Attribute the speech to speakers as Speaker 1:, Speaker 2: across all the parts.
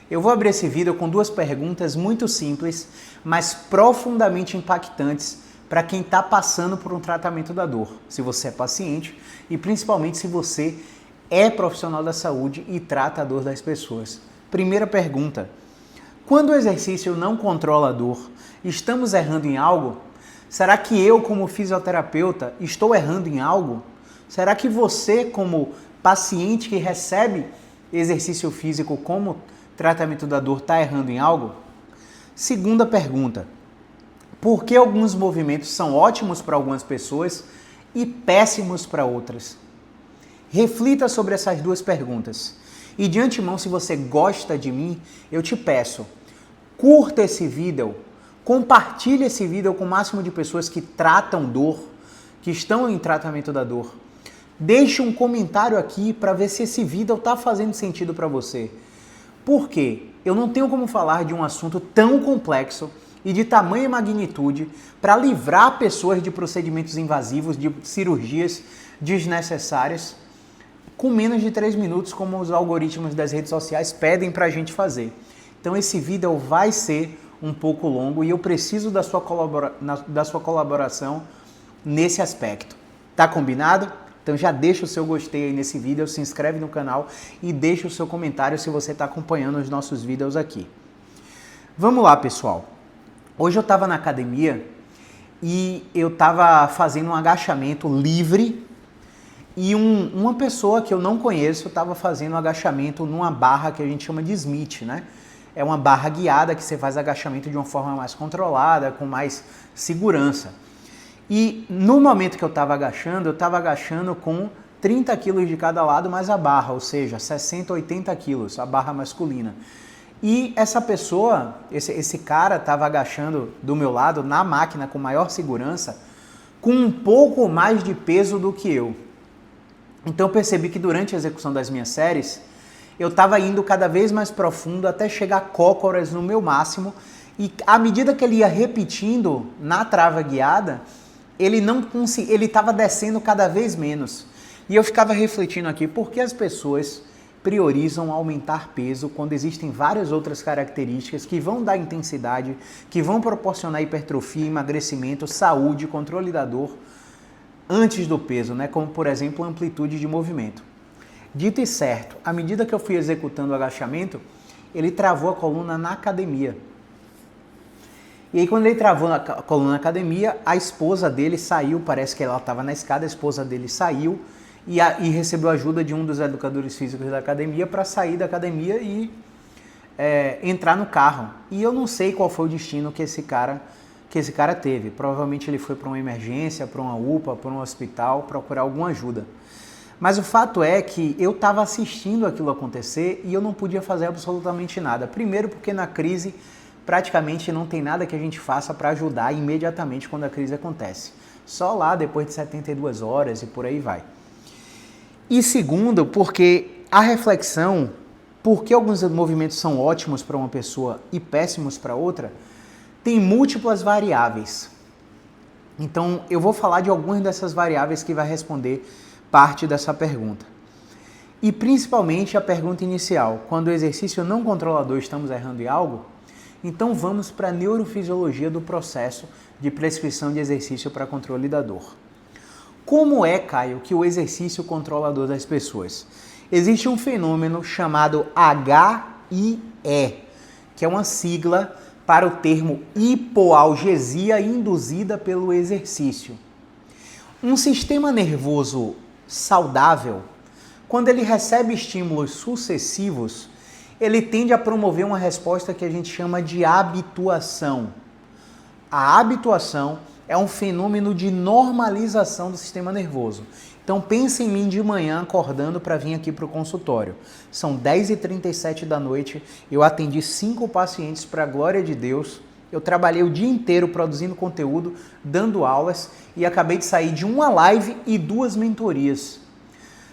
Speaker 1: Eu vou abrir esse vídeo com duas perguntas muito simples, mas profundamente impactantes para quem está passando por um tratamento da dor, se você é paciente e principalmente se você é profissional da saúde e trata a dor das pessoas. Primeira pergunta: quando o exercício não controla a dor, estamos errando em algo? Será que eu, como fisioterapeuta, estou errando em algo? Será que você, como paciente que recebe exercício físico como tratamento da dor, está errando em algo? Segunda pergunta: por que alguns movimentos são ótimos para algumas pessoas e péssimos para outras? Reflita sobre essas duas perguntas. E de antemão, se você gosta de mim, eu te peço, curta esse vídeo, compartilhe esse vídeo com o máximo de pessoas que tratam dor, que estão em tratamento da dor. Deixe um comentário aqui para ver se esse vídeo está fazendo sentido para você. Por quê? Eu não tenho como falar de um assunto tão complexo e de tamanha magnitude para livrar pessoas de procedimentos invasivos, de cirurgias desnecessárias, com menos de 3 minutos, como os algoritmos das redes sociais pedem para a gente fazer. Então esse vídeo vai ser um pouco longo e eu preciso da sua colaboração nesse aspecto. Tá combinado? Então já deixa o seu gostei aí nesse vídeo, se inscreve no canal e deixa o seu comentário se você está acompanhando os nossos vídeos aqui. Vamos lá, pessoal. Hoje eu estava na academia e eu estava fazendo um agachamento livre e uma pessoa que eu não conheço estava fazendo um agachamento numa barra que a gente chama de Smith, né? É uma barra guiada que você faz agachamento de uma forma mais controlada, com mais segurança. E no momento que eu estava agachando com 30 quilos de cada lado mais a barra, ou seja, 60, 80 quilos, a barra masculina. E essa pessoa, esse cara estava agachando do meu lado na máquina com maior segurança, com um pouco mais de peso do que eu. Então eu percebi que durante a execução das minhas séries, eu estava indo cada vez mais profundo até chegar a cócoras no meu máximo. E à medida que ele ia repetindo na trava guiada, ele estava descendo cada vez menos. E eu ficava refletindo aqui, por que as pessoas priorizam aumentar peso quando existem várias outras características que vão dar intensidade, que vão proporcionar hipertrofia, emagrecimento, saúde, controle da dor antes do peso, né? Como por exemplo, amplitude de movimento. Dito e certo, à medida que eu fui executando o agachamento, ele travou a coluna na academia. E aí quando ele travou a coluna na academia, a esposa dele saiu, parece que ela estava na escada, a esposa dele saiu e recebeu ajuda de um dos educadores físicos da academia para sair da academia e entrar no carro. E eu não sei qual foi o destino que esse cara teve. Provavelmente ele foi para uma emergência, para uma UPA, para um hospital, procurar alguma ajuda. Mas o fato é que eu estava assistindo aquilo acontecer e eu não podia fazer absolutamente nada. Primeiro porque na crise praticamente não tem nada que a gente faça para ajudar imediatamente quando a crise acontece. Só lá depois de 72 horas e por aí vai. E segundo, porque a reflexão, por que alguns movimentos são ótimos para uma pessoa e péssimos para outra, tem múltiplas variáveis. Então eu vou falar de algumas dessas variáveis que vai responder parte dessa pergunta. E principalmente a pergunta inicial, quando o exercício não controlador estamos errando em algo? Então vamos para a neurofisiologia do processo de prescrição de exercício para controle da dor. Como é, Caio, que o exercício controla a dor das pessoas? Existe um fenômeno chamado HIE, que é uma sigla para o termo hipoalgesia induzida pelo exercício. Um sistema nervoso saudável, quando ele recebe estímulos sucessivos, ele tende a promover uma resposta que a gente chama de habituação. A habituação é um fenômeno de normalização do sistema nervoso. Então pense em mim de manhã acordando para vir aqui para o consultório. São 10h37 da noite, eu atendi 5 pacientes para a glória de Deus. Eu trabalhei o dia inteiro produzindo conteúdo, dando aulas e acabei de sair de uma live e 2 mentorias.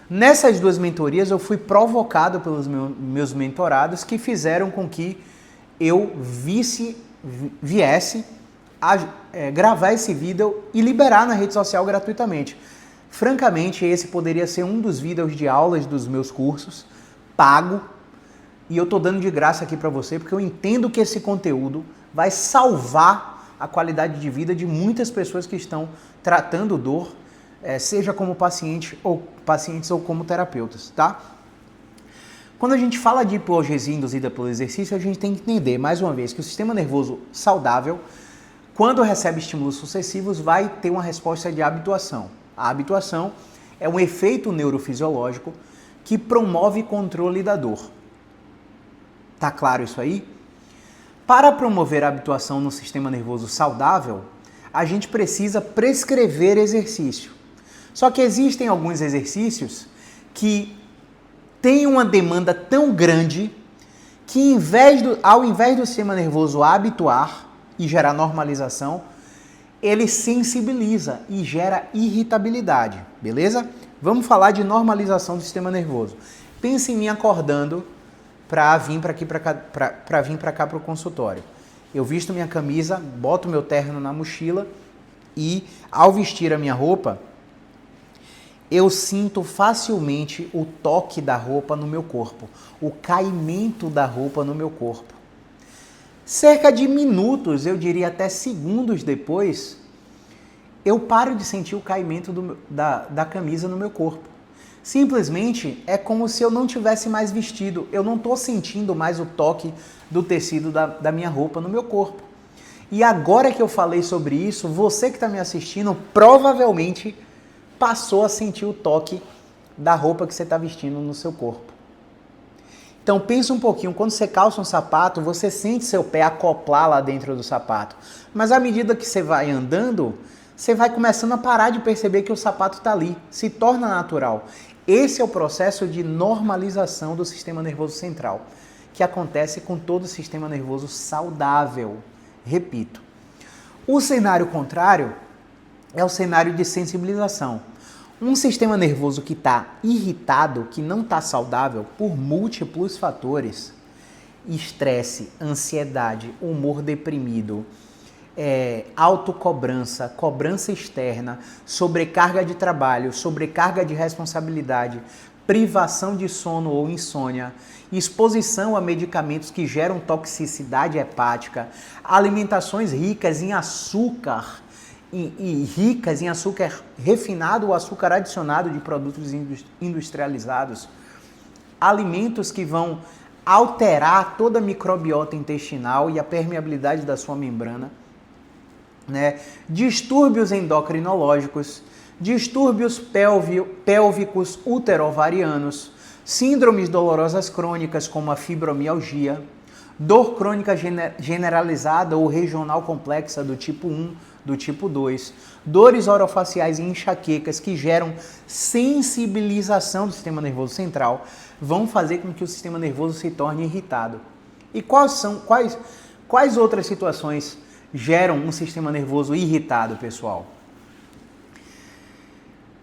Speaker 1: Nessas 2 mentorias eu fui provocado pelos meus mentorados que fizeram com que eu viesse a gravar esse vídeo e liberar na rede social gratuitamente. Francamente, esse poderia ser um dos vídeos de aulas dos meus cursos, pago, E eu estou dando de graça aqui para você, porque eu entendo que esse conteúdo vai salvar a qualidade de vida de muitas pessoas que estão tratando dor, seja como pacientes ou como terapeutas, tá? Quando a gente fala de hipogesia induzida pelo exercício, a gente tem que entender, mais uma vez, que o sistema nervoso saudável, quando recebe estímulos sucessivos, vai ter uma resposta de habituação. A habituação é um efeito neurofisiológico que promove controle da dor. Tá claro isso aí? Para promover a habituação no sistema nervoso saudável, a gente precisa prescrever exercício. Só que existem alguns exercícios que têm uma demanda tão grande que ao invés do sistema nervoso habituar e gerar normalização, ele sensibiliza e gera irritabilidade, beleza? Vamos falar de normalização do sistema nervoso. Pense em mim acordando para vir para cá para o consultório. Eu visto minha camisa, boto meu terno na mochila e, ao vestir a minha roupa, eu sinto facilmente o toque da roupa no meu corpo, o caimento da roupa no meu corpo. Cerca de minutos, eu diria até segundos depois, eu paro de sentir o caimento da camisa no meu corpo. Simplesmente é como se eu não tivesse mais vestido, eu não estou sentindo mais o toque do tecido da minha roupa no meu corpo. E agora que eu falei sobre isso, você que está me assistindo provavelmente passou a sentir o toque da roupa que você está vestindo no seu corpo. Então pensa um pouquinho, quando você calça um sapato, você sente seu pé acoplar lá dentro do sapato. Mas à medida que você vai andando, você vai começando a parar de perceber que o sapato está ali, se torna natural. Esse é o processo de normalização do sistema nervoso central, que acontece com todo o sistema nervoso saudável. Repito, o cenário contrário é o cenário de sensibilização. Um sistema nervoso que está irritado, que não está saudável por múltiplos fatores, estresse, ansiedade, humor deprimido, autocobrança, cobrança externa, sobrecarga de trabalho, sobrecarga de responsabilidade, privação de sono ou insônia, exposição a medicamentos que geram toxicidade hepática, alimentações ricas em açúcar e ricas em açúcar refinado ou açúcar adicionado de produtos industrializados, alimentos que vão alterar toda a microbiota intestinal e a permeabilidade da sua membrana, né? Distúrbios endocrinológicos, distúrbios pélvicos uterovarianos, síndromes dolorosas crônicas como a fibromialgia, dor crônica generalizada ou regional complexa do tipo 1, do tipo 2, dores orofaciais e enxaquecas que geram sensibilização do sistema nervoso central, vão fazer com que o sistema nervoso se torne irritado. E quais outras situações geram um sistema nervoso irritado, pessoal?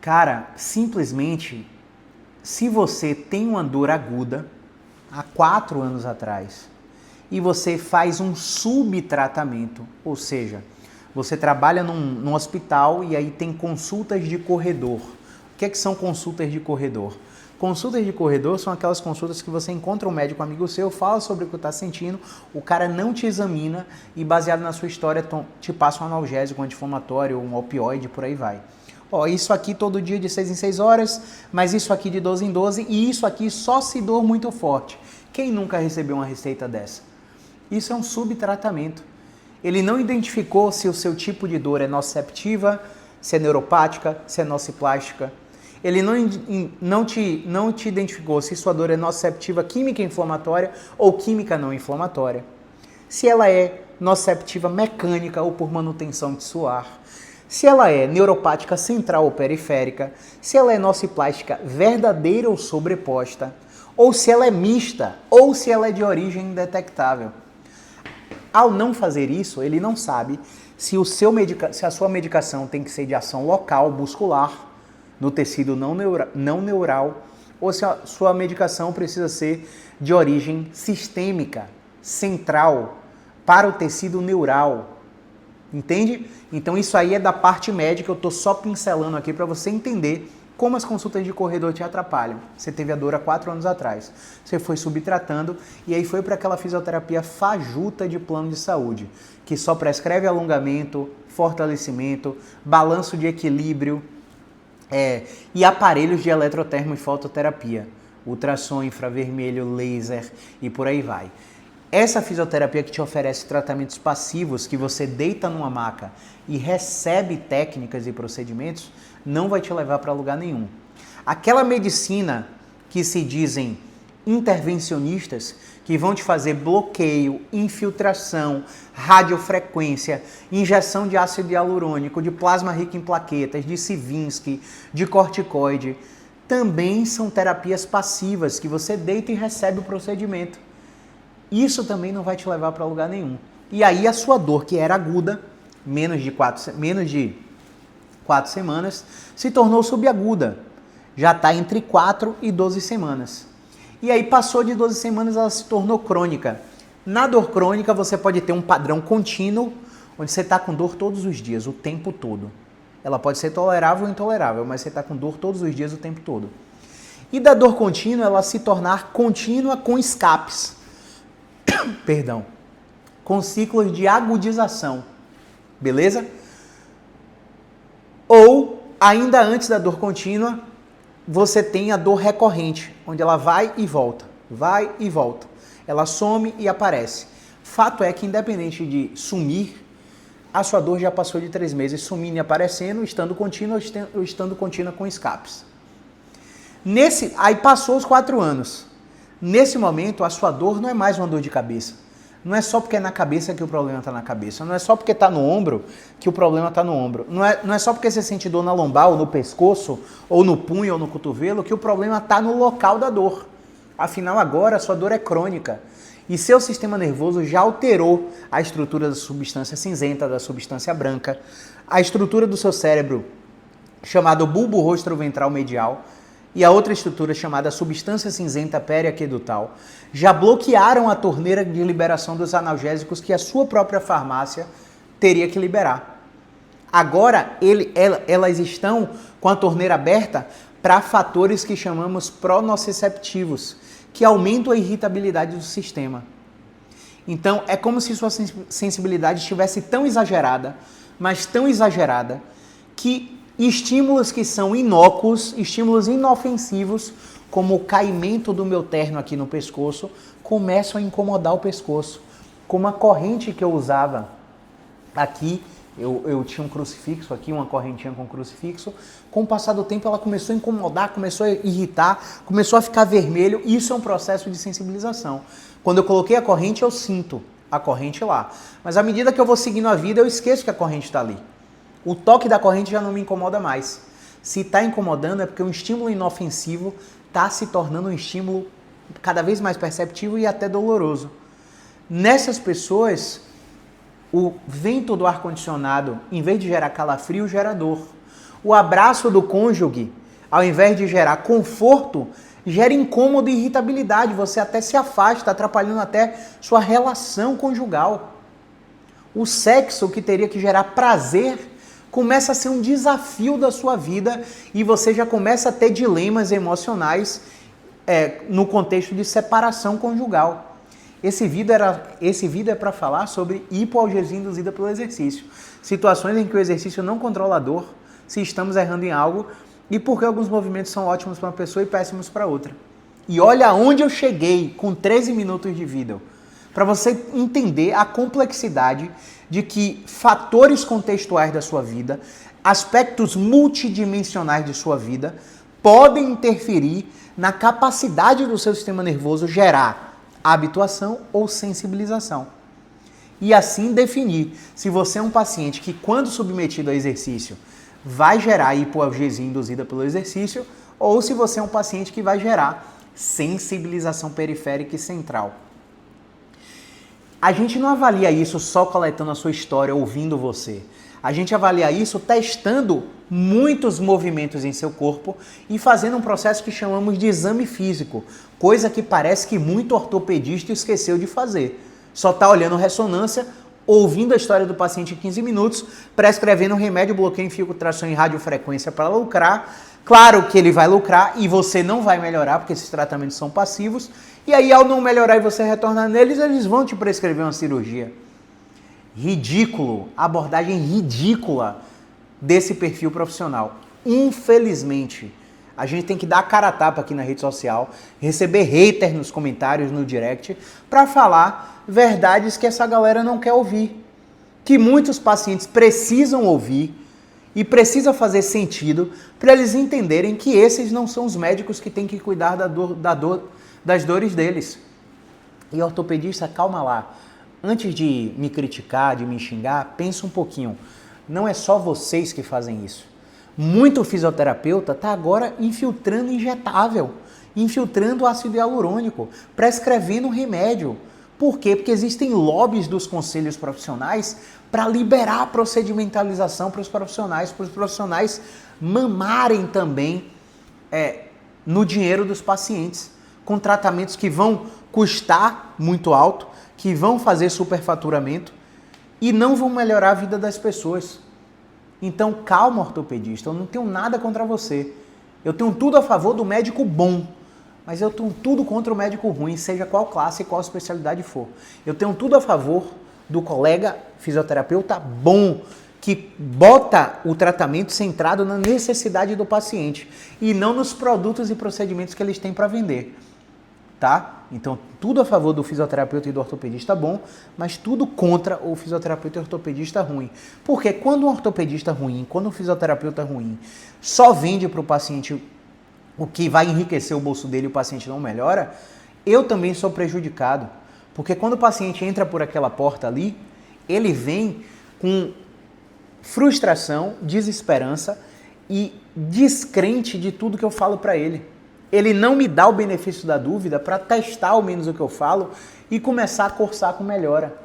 Speaker 1: Cara, simplesmente, se você tem uma dor aguda há 4 anos atrás e você faz um subtratamento, ou seja, você trabalha num hospital e aí tem consultas de corredor. O que são consultas de corredor? Consultas de corredor são aquelas consultas que você encontra um médico amigo seu, fala sobre o que está sentindo, o cara não te examina e, baseado na sua história, te passa um analgésico, um anti-inflamatório, um opioide, por aí vai. Ó, isso aqui todo dia de 6 em 6 horas, mas isso aqui de 12 em 12 e isso aqui só se dor muito forte. Quem nunca recebeu uma receita dessa? Isso é um subtratamento. Ele não identificou se o seu tipo de dor é nociceptiva, se é neuropática, se é nociplástica. Ele não te identificou se sua dor é nociceptiva química inflamatória ou química não inflamatória. Se ela é nociceptiva mecânica ou por manutenção de suar. Se ela é neuropática central ou periférica. Se ela é nociplástica verdadeira ou sobreposta. Ou se ela é mista ou se ela é de origem indetectável. Ao não fazer isso, ele não sabe se a sua medicação tem que ser de ação local, muscular, no tecido não neural, ou se a sua medicação precisa ser de origem sistêmica, central, para o tecido neural. Entende? Então isso aí é da parte médica, eu estou só pincelando aqui para você entender como as consultas de corredor te atrapalham. Você teve a dor há 4 anos atrás. Você foi subtratando e aí foi para aquela fisioterapia fajuta de plano de saúde, que só prescreve alongamento, fortalecimento, balanço de equilíbrio e aparelhos de eletrotermo e fototerapia. Ultrassom, infravermelho, laser e por aí vai. Essa fisioterapia que te oferece tratamentos passivos, que você deita numa maca e recebe técnicas e procedimentos, não vai te levar para lugar nenhum. Aquela medicina que se dizem intervencionistas, que vão te fazer bloqueio, infiltração, radiofrequência, injeção de ácido hialurônico, de plasma rico em plaquetas, de Sivinsky, de corticoide, também são terapias passivas, que você deita e recebe o procedimento. Isso também não vai te levar para lugar nenhum. E aí a sua dor, que era aguda, menos de 4 semanas, se tornou subaguda. Já está entre 4 e 12 semanas. E aí passou de 12 semanas, ela se tornou crônica. Na dor crônica, você pode ter um padrão contínuo, onde você está com dor todos os dias, o tempo todo. Ela pode ser tolerável ou intolerável, mas você está com dor todos os dias, o tempo todo. E da dor contínua, ela se tornar contínua com escapes. Perdão. Com ciclos de agudização. Beleza? Ou, ainda antes da dor contínua, você tem a dor recorrente, onde ela vai e volta, vai e volta. Ela some e aparece. Fato é que, independente de sumir, a sua dor já passou de 3 meses sumindo e aparecendo, estando contínua ou estando contínua com escapes. Aí passou os 4 anos. Nesse momento, a sua dor não é mais uma dor de cabeça. Não é só porque é na cabeça que o problema está na cabeça. Não é só porque está no ombro que o problema está no ombro. Não é só porque você sente dor na lombar, ou no pescoço, ou no punho, ou no cotovelo, que o problema está no local da dor. Afinal, agora a sua dor é crônica. E seu sistema nervoso já alterou a estrutura da substância cinzenta, da substância branca, a estrutura do seu cérebro, chamado bulbo rostroventral medial, e a outra estrutura chamada substância cinzenta periaquedutal, já bloquearam a torneira de liberação dos analgésicos que a sua própria farmácia teria que liberar. Agora, elas estão com a torneira aberta para fatores que chamamos pronociceptivos, que aumentam a irritabilidade do sistema. Então, é como se sua sensibilidade estivesse tão exagerada, mas tão exagerada, que estímulos que são inócuos, estímulos inofensivos, como o caimento do meu terno aqui no pescoço, começam a incomodar o pescoço. Como a corrente que eu usava aqui, eu tinha um crucifixo aqui, uma correntinha com crucifixo, com o passar do tempo ela começou a incomodar, começou a irritar, começou a ficar vermelho. Isso é um processo de sensibilização. Quando eu coloquei a corrente, eu sinto a corrente lá. Mas à medida que eu vou seguindo a vida, eu esqueço que a corrente está ali. O toque da corrente já não me incomoda mais. Se está incomodando é porque um estímulo inofensivo está se tornando um estímulo cada vez mais perceptível e até doloroso. Nessas pessoas, o vento do ar-condicionado, em vez de gerar calafrio, gera dor. O abraço do cônjuge, ao invés de gerar conforto, gera incômodo e irritabilidade. Você até se afasta, atrapalhando até sua relação conjugal. O sexo, que teria que gerar prazer, começa a ser um desafio da sua vida e você já começa a ter dilemas emocionais no contexto de separação conjugal. Esse vídeo é para falar sobre hipoalgesia induzida pelo exercício. Situações em que o exercício não controla a dor, se estamos errando em algo, e porque alguns movimentos são ótimos para uma pessoa e péssimos para outra. E olha aonde eu cheguei com 13 minutos de vídeo. Para você entender a complexidade de que fatores contextuais da sua vida, aspectos multidimensionais de sua vida, podem interferir na capacidade do seu sistema nervoso gerar habituação ou sensibilização. E assim definir se você é um paciente que, quando submetido a exercício, vai gerar hipoalgesia induzida pelo exercício, ou se você é um paciente que vai gerar sensibilização periférica e central. A gente não avalia isso só coletando a sua história, ouvindo você. A gente avalia isso testando muitos movimentos em seu corpo e fazendo um processo que chamamos de exame físico, coisa que parece que muito ortopedista esqueceu de fazer. Só está olhando ressonância, ouvindo a história do paciente em 15 minutos, prescrevendo um remédio, bloqueio, infiltração em radiofrequência para lucrar, Claro que ele vai lucrar e você não vai melhorar, porque esses tratamentos são passivos. E aí, ao não melhorar e você retornar neles, eles vão te prescrever uma cirurgia. Ridículo, abordagem ridícula desse perfil profissional. Infelizmente, a gente tem que dar a cara a tapa aqui na rede social, receber hater nos comentários, no direct, para falar verdades que essa galera não quer ouvir. Que muitos pacientes precisam ouvir e precisa fazer sentido para eles entenderem que esses não são os médicos que têm que cuidar das dores deles. E ortopedista, calma lá. Antes de me criticar, de me xingar, pensa um pouquinho. Não é só vocês que fazem isso. Muito fisioterapeuta está agora infiltrando injetável, infiltrando ácido hialurônico, prescrevendo remédio. Por quê? Porque existem lobbies dos conselhos profissionais para liberar a procedimentalização para os profissionais mamarem também no dinheiro dos pacientes, com tratamentos que vão custar muito alto, que vão fazer superfaturamento e não vão melhorar a vida das pessoas. Então, calma, ortopedista, eu não tenho nada contra você. Eu tenho tudo a favor do médico bom, mas eu tenho tudo contra o médico ruim, seja qual classe e qual especialidade for. Eu tenho tudo a favor do colega fisioterapeuta bom, que bota o tratamento centrado na necessidade do paciente e não nos produtos e procedimentos que eles têm para vender. Tá? Então, tudo a favor do fisioterapeuta e do ortopedista bom, mas tudo contra o fisioterapeuta e o ortopedista ruim. Porque quando um ortopedista ruim, quando um fisioterapeuta ruim só vende para o paciente o que vai enriquecer o bolso dele e o paciente não melhora, eu também sou prejudicado. Porque quando o paciente entra por aquela porta ali, ele vem com frustração, desesperança e descrente de tudo que eu falo para ele. Ele não me dá o benefício da dúvida para testar ao menos o que eu falo e começar a cursar com melhora.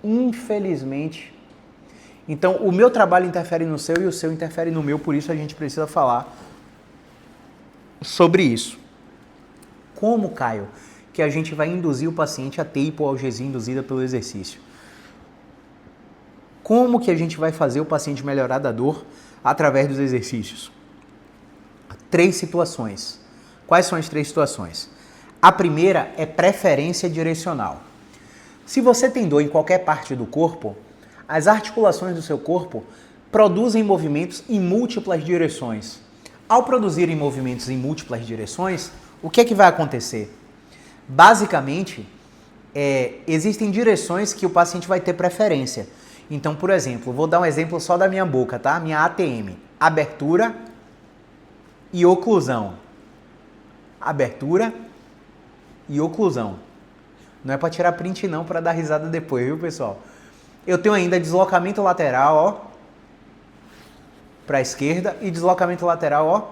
Speaker 1: Infelizmente. Então, o meu trabalho interfere no seu e o seu interfere no meu, por isso a gente precisa falar sobre isso. Como, Caio, que a gente vai induzir o paciente a ter hipoalgesia induzida pelo exercício? Como que a gente vai fazer o paciente melhorar da dor através dos exercícios? 3 situações. Quais são as 3 situações? A primeira é preferência direcional. Se você tem dor em qualquer parte do corpo, as articulações do seu corpo produzem movimentos em múltiplas direções. Ao produzirem movimentos em múltiplas direções, o que é que vai acontecer? Basicamente, existem direções que o paciente vai ter preferência. Então, por exemplo, vou dar um exemplo só da minha boca, tá? Minha ATM, abertura e oclusão. Abertura e oclusão. Não é para tirar print não, para dar risada depois, viu, pessoal? Eu tenho ainda deslocamento lateral, ó, para a esquerda e deslocamento lateral, ó,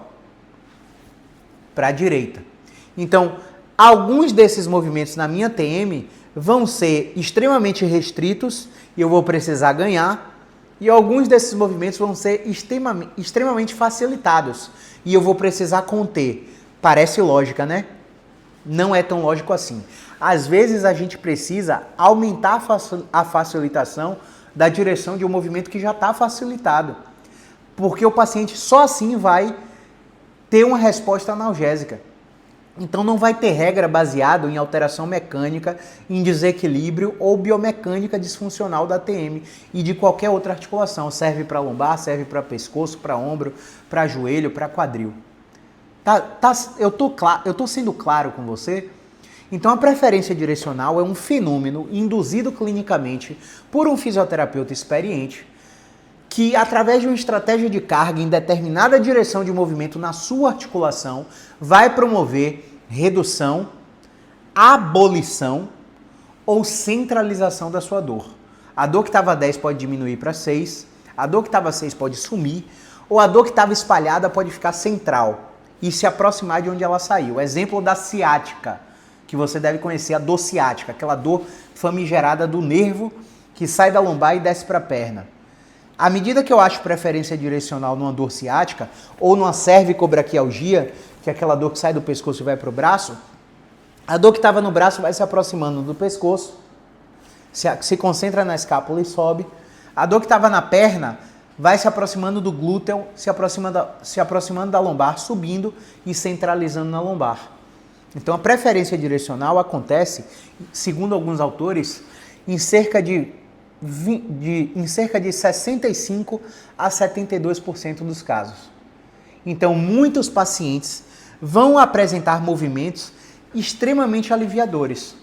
Speaker 1: para a direita. Então, alguns desses movimentos na minha TM vão ser extremamente restritos e eu vou precisar ganhar, e alguns desses movimentos vão ser extremamente facilitados e eu vou precisar conter. Parece lógica, né? Não é tão lógico assim. Às vezes a gente precisa aumentar a facilitação da direção de um movimento que já está facilitado. Porque o paciente só assim vai ter uma resposta analgésica. Então não vai ter regra baseada em alteração mecânica, em desequilíbrio ou biomecânica disfuncional da TM e de qualquer outra articulação. Serve para lombar, serve para pescoço, para ombro, para joelho, para quadril. Eu tô sendo claro com você? Então a preferência direcional é um fenômeno induzido clinicamente por um fisioterapeuta experiente que, através de uma estratégia de carga em determinada direção de movimento na sua articulação, vai promover redução, abolição ou centralização da sua dor. A dor que estava 10 pode diminuir para 6, a dor que estava 6 pode sumir, ou a dor que estava espalhada pode ficar central e se aproximar de onde ela saiu. Exemplo da ciática, que você deve conhecer, a dor ciática, aquela dor famigerada do nervo que sai da lombar e desce para a perna. À medida que eu acho preferência direcional numa dor ciática ou numa cervicobraquialgia, que é aquela dor que sai do pescoço e vai para o braço, a dor que estava no braço vai se aproximando do pescoço, se concentra na escápula e sobe. A dor que estava na perna vai se aproximando do glúteo, se aproximando da lombar, subindo e centralizando na lombar. Então a preferência direcional acontece, segundo alguns autores, em cerca de 65 a 72% dos casos. Então muitos pacientes vão apresentar movimentos extremamente aliviadores.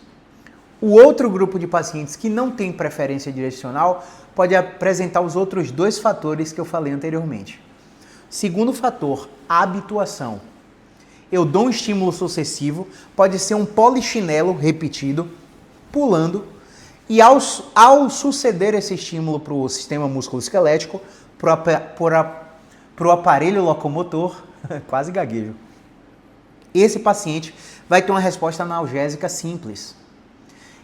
Speaker 1: O outro grupo de pacientes que não tem preferência direcional pode apresentar os outros dois fatores que eu falei anteriormente. Segundo fator, a habituação. Eu dou um estímulo sucessivo, pode ser um polichinelo repetido, pulando, e ao suceder esse estímulo para o sistema musculoesquelético, para o aparelho locomotor, quase gaguejo, esse paciente vai ter uma resposta analgésica simples.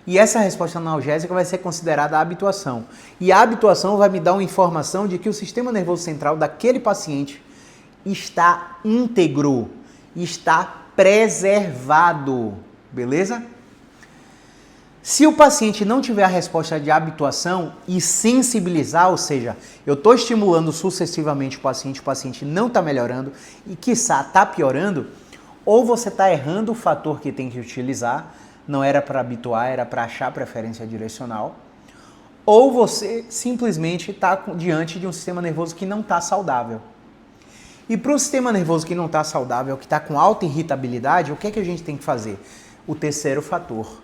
Speaker 1: E essa resposta analgésica vai ser considerada a habituação. E a habituação vai me dar uma informação de que o sistema nervoso central daquele paciente está íntegro, está preservado, beleza? Se o paciente não tiver a resposta de habituação e sensibilizar, ou seja, eu estou estimulando sucessivamente o paciente não está melhorando e, quiçá, está piorando, ou você está errando o fator que tem que utilizar, não era para habituar, era para achar preferência direcional, ou você simplesmente está diante de um sistema nervoso que não está saudável. E para o sistema nervoso que não está saudável, que está com alta irritabilidade, o que é que a gente tem que fazer? O terceiro fator,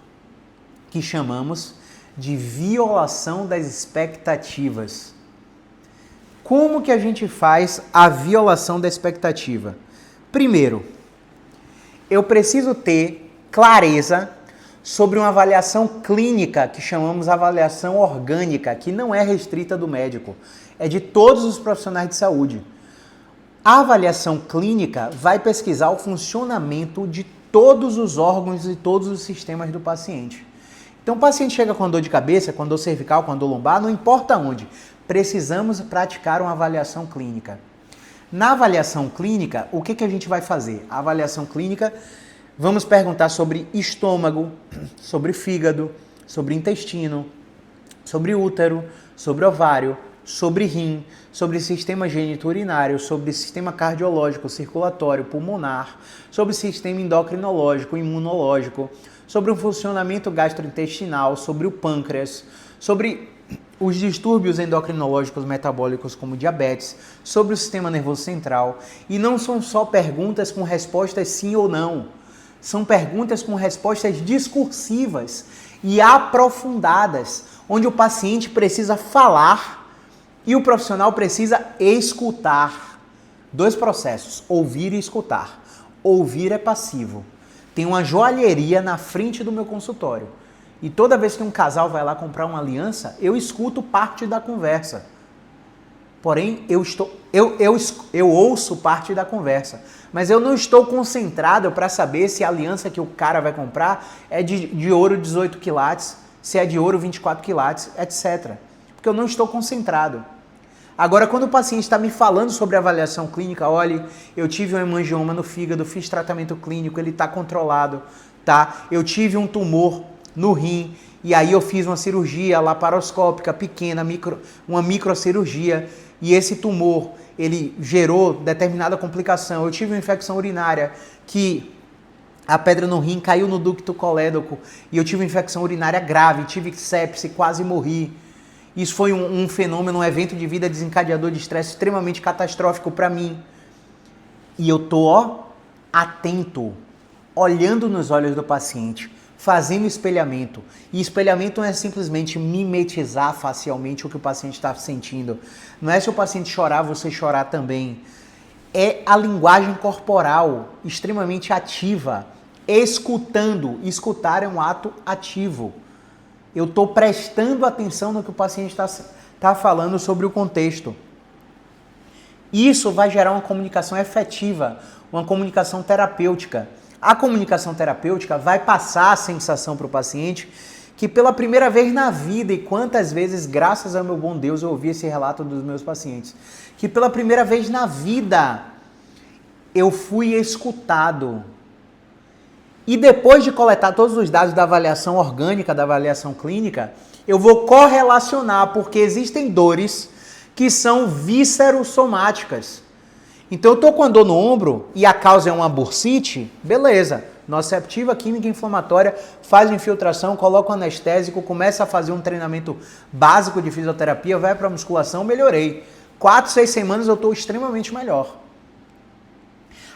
Speaker 1: que chamamos de violação das expectativas. Como que a gente faz a violação da expectativa? Primeiro, eu preciso ter clareza sobre uma avaliação clínica que chamamos avaliação orgânica, que não é restrita do médico, é de todos os profissionais de saúde. A avaliação clínica vai pesquisar o funcionamento de todos os órgãos e todos os sistemas do paciente. Então o paciente chega com dor de cabeça, com dor cervical, com dor lombar, não importa onde, precisamos praticar uma avaliação clínica. Na avaliação clínica, o que a gente vai fazer? A avaliação clínica, vamos perguntar sobre estômago, sobre fígado, sobre intestino, sobre útero, sobre ovário, sobre rim, sobre sistema geniturinário, sobre sistema cardiológico, circulatório, pulmonar, sobre sistema endocrinológico, imunológico, sobre o funcionamento gastrointestinal, sobre o pâncreas, sobre os distúrbios endocrinológicos metabólicos como diabetes, sobre o sistema nervoso central. E não são só perguntas com respostas sim ou não. São perguntas com respostas discursivas e aprofundadas, onde o paciente precisa falar e o profissional precisa escutar. Dois processos, ouvir e escutar. Ouvir é passivo. Tem uma joalheria na frente do meu consultório. E toda vez que um casal vai lá comprar uma aliança, eu escuto parte da conversa. Porém, eu ouço parte da conversa. Mas eu não estou concentrado para saber se a aliança que o cara vai comprar é de ouro 18 quilates, se é de ouro 24 quilates, etc. Porque eu não estou concentrado. Agora, quando o paciente está me falando sobre avaliação clínica, olha, eu tive um hemangioma no fígado, fiz tratamento clínico, ele está controlado, tá? Eu tive um tumor no rim e aí eu fiz uma cirurgia laparoscópica pequena, uma microcirurgia, e esse tumor, ele gerou determinada complicação. Eu tive uma infecção urinária que a pedra no rim caiu no ducto colédoco e eu tive uma infecção urinária grave, tive sepse, quase morri. Isso foi um fenômeno, um evento de vida desencadeador de estresse extremamente catastrófico para mim. E eu tô, atento, olhando nos olhos do paciente, fazendo espelhamento. E espelhamento não é simplesmente mimetizar facialmente o que o paciente está sentindo. Não é se o paciente chorar, você chorar também. É a linguagem corporal extremamente ativa, escutando. Escutar é um ato ativo. Eu estou prestando atenção no que o paciente está falando sobre o contexto. Isso vai gerar uma comunicação efetiva, uma comunicação terapêutica. A comunicação terapêutica vai passar a sensação para o paciente que pela primeira vez na vida, e quantas vezes, graças ao meu bom Deus, eu ouvi esse relato dos meus pacientes, que pela primeira vez na vida eu fui escutado. E depois de coletar todos os dados da avaliação orgânica, da avaliação clínica, eu vou correlacionar, porque existem dores que são viscerossomáticas. Então eu estou com a dor no ombro e a causa é uma bursite, beleza. Nociceptiva, química inflamatória, faz infiltração, coloca um anestésico, começa a fazer um treinamento básico de fisioterapia, vai para a musculação, melhorei. 4, 6 semanas eu estou extremamente melhor.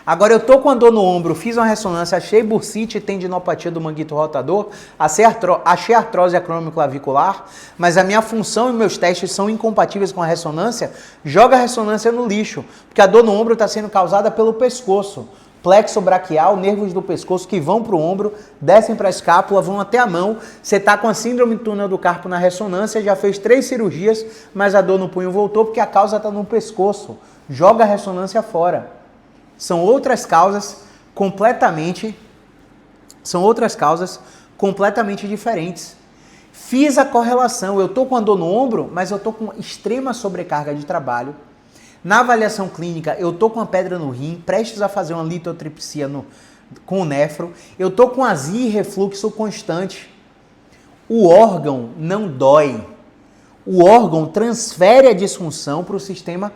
Speaker 1: Agora eu estou com a dor no ombro, fiz uma ressonância, achei bursite e tendinopatia do manguito rotador, achei artrose acromioclavicular, mas a minha função e meus testes são incompatíveis com a ressonância, joga a ressonância no lixo, porque a dor no ombro está sendo causada pelo pescoço. Plexo braquial, nervos do pescoço que vão para o ombro, descem para a escápula, vão até a mão. Você está com a síndrome do túnel do carpo na ressonância, já fez 3 cirurgias, mas a dor no punho voltou porque a causa está no pescoço. Joga a ressonância fora. São outras causas completamente diferentes. Fiz a correlação. Eu estou com a dor no ombro, mas eu estou com extrema sobrecarga de trabalho. Na avaliação clínica, eu estou com a pedra no rim, prestes a fazer uma litotripsia com o nefro. Eu estou com azia e refluxo constante. O órgão não dói. O órgão transfere a disfunção para o sistema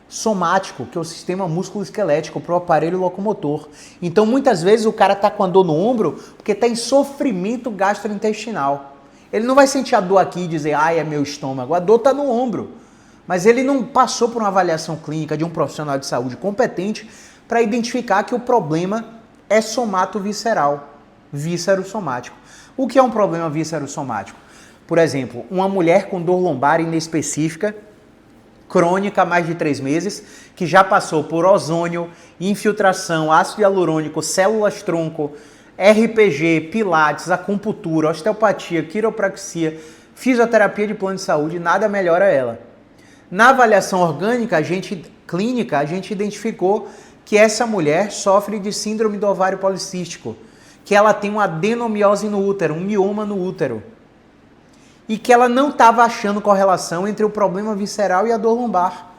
Speaker 1: somático, que é o sistema músculo-esquelético, para o aparelho locomotor. Então, muitas vezes, o cara está com a dor no ombro porque está em sofrimento gastrointestinal. Ele não vai sentir a dor aqui e dizer, ai, é meu estômago. A dor está no ombro. Mas ele não passou por uma avaliação clínica de um profissional de saúde competente para identificar que o problema é somato-visceral, víscero-somático. O que é um problema víscero-somático? Por exemplo, uma mulher com dor lombar inespecífica, crônica há mais de 3 meses, que já passou por ozônio, infiltração, ácido hialurônico, células-tronco, RPG, pilates, acupuntura, osteopatia, quiropraxia, fisioterapia de plano de saúde, nada melhora ela. Na avaliação orgânica, clínica, a gente identificou que essa mulher sofre de síndrome do ovário policístico, que ela tem uma adenomiose no útero, um mioma no útero, e que ela não estava achando correlação entre o problema visceral e a dor lombar.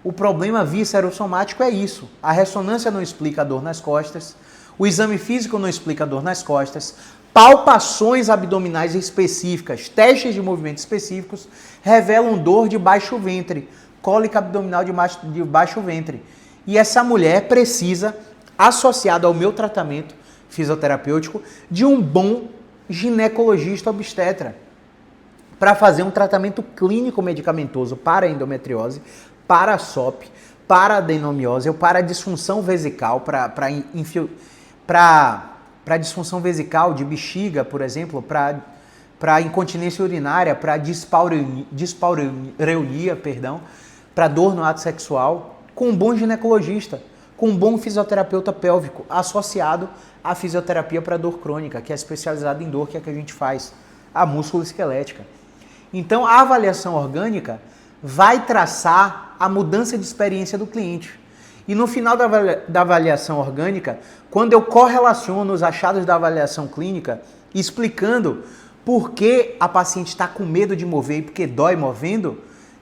Speaker 1: O problema viscerossomático é isso. A ressonância não explica a dor nas costas, o exame físico não explica a dor nas costas, palpações abdominais específicas, testes de movimentos específicos revelam dor de baixo ventre, cólica abdominal de baixo ventre. E essa mulher precisa, associado ao meu tratamento fisioterapêutico, de um bom ginecologista obstetra para fazer um tratamento clínico medicamentoso para a endometriose, para a SOP, para a adenomiose ou para a disfunção vesical, para disfunção vesical de bexiga, por exemplo, para incontinência urinária, para dispareunia, para dor no ato sexual, com um bom ginecologista, com um bom fisioterapeuta pélvico, associado à fisioterapia para dor crônica, que é especializada em dor, que é a que a gente faz, a músculo-esquelética. Então, a avaliação orgânica vai traçar a mudança de experiência do cliente. E no final da avaliação orgânica, quando eu correlaciono os achados da avaliação clínica, explicando por que a paciente está com medo de mover e porque dói movendo,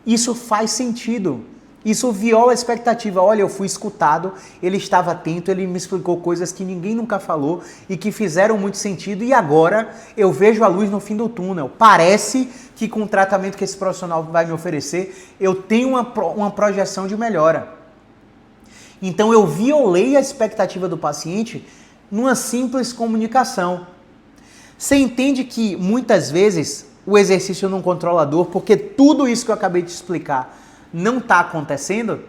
Speaker 1: isso faz sentido. Isso viola a expectativa. Olha, eu fui escutado, ele estava atento, ele me explicou coisas que ninguém nunca falou e que fizeram muito sentido e agora eu vejo a luz no fim do túnel. Parece que com o tratamento que esse profissional vai me oferecer, eu tenho uma projeção de melhora. Então eu violei a expectativa do paciente numa simples comunicação. Você entende que muitas vezes o exercício não controla a dor porque tudo isso que eu acabei de explicar não está acontecendo?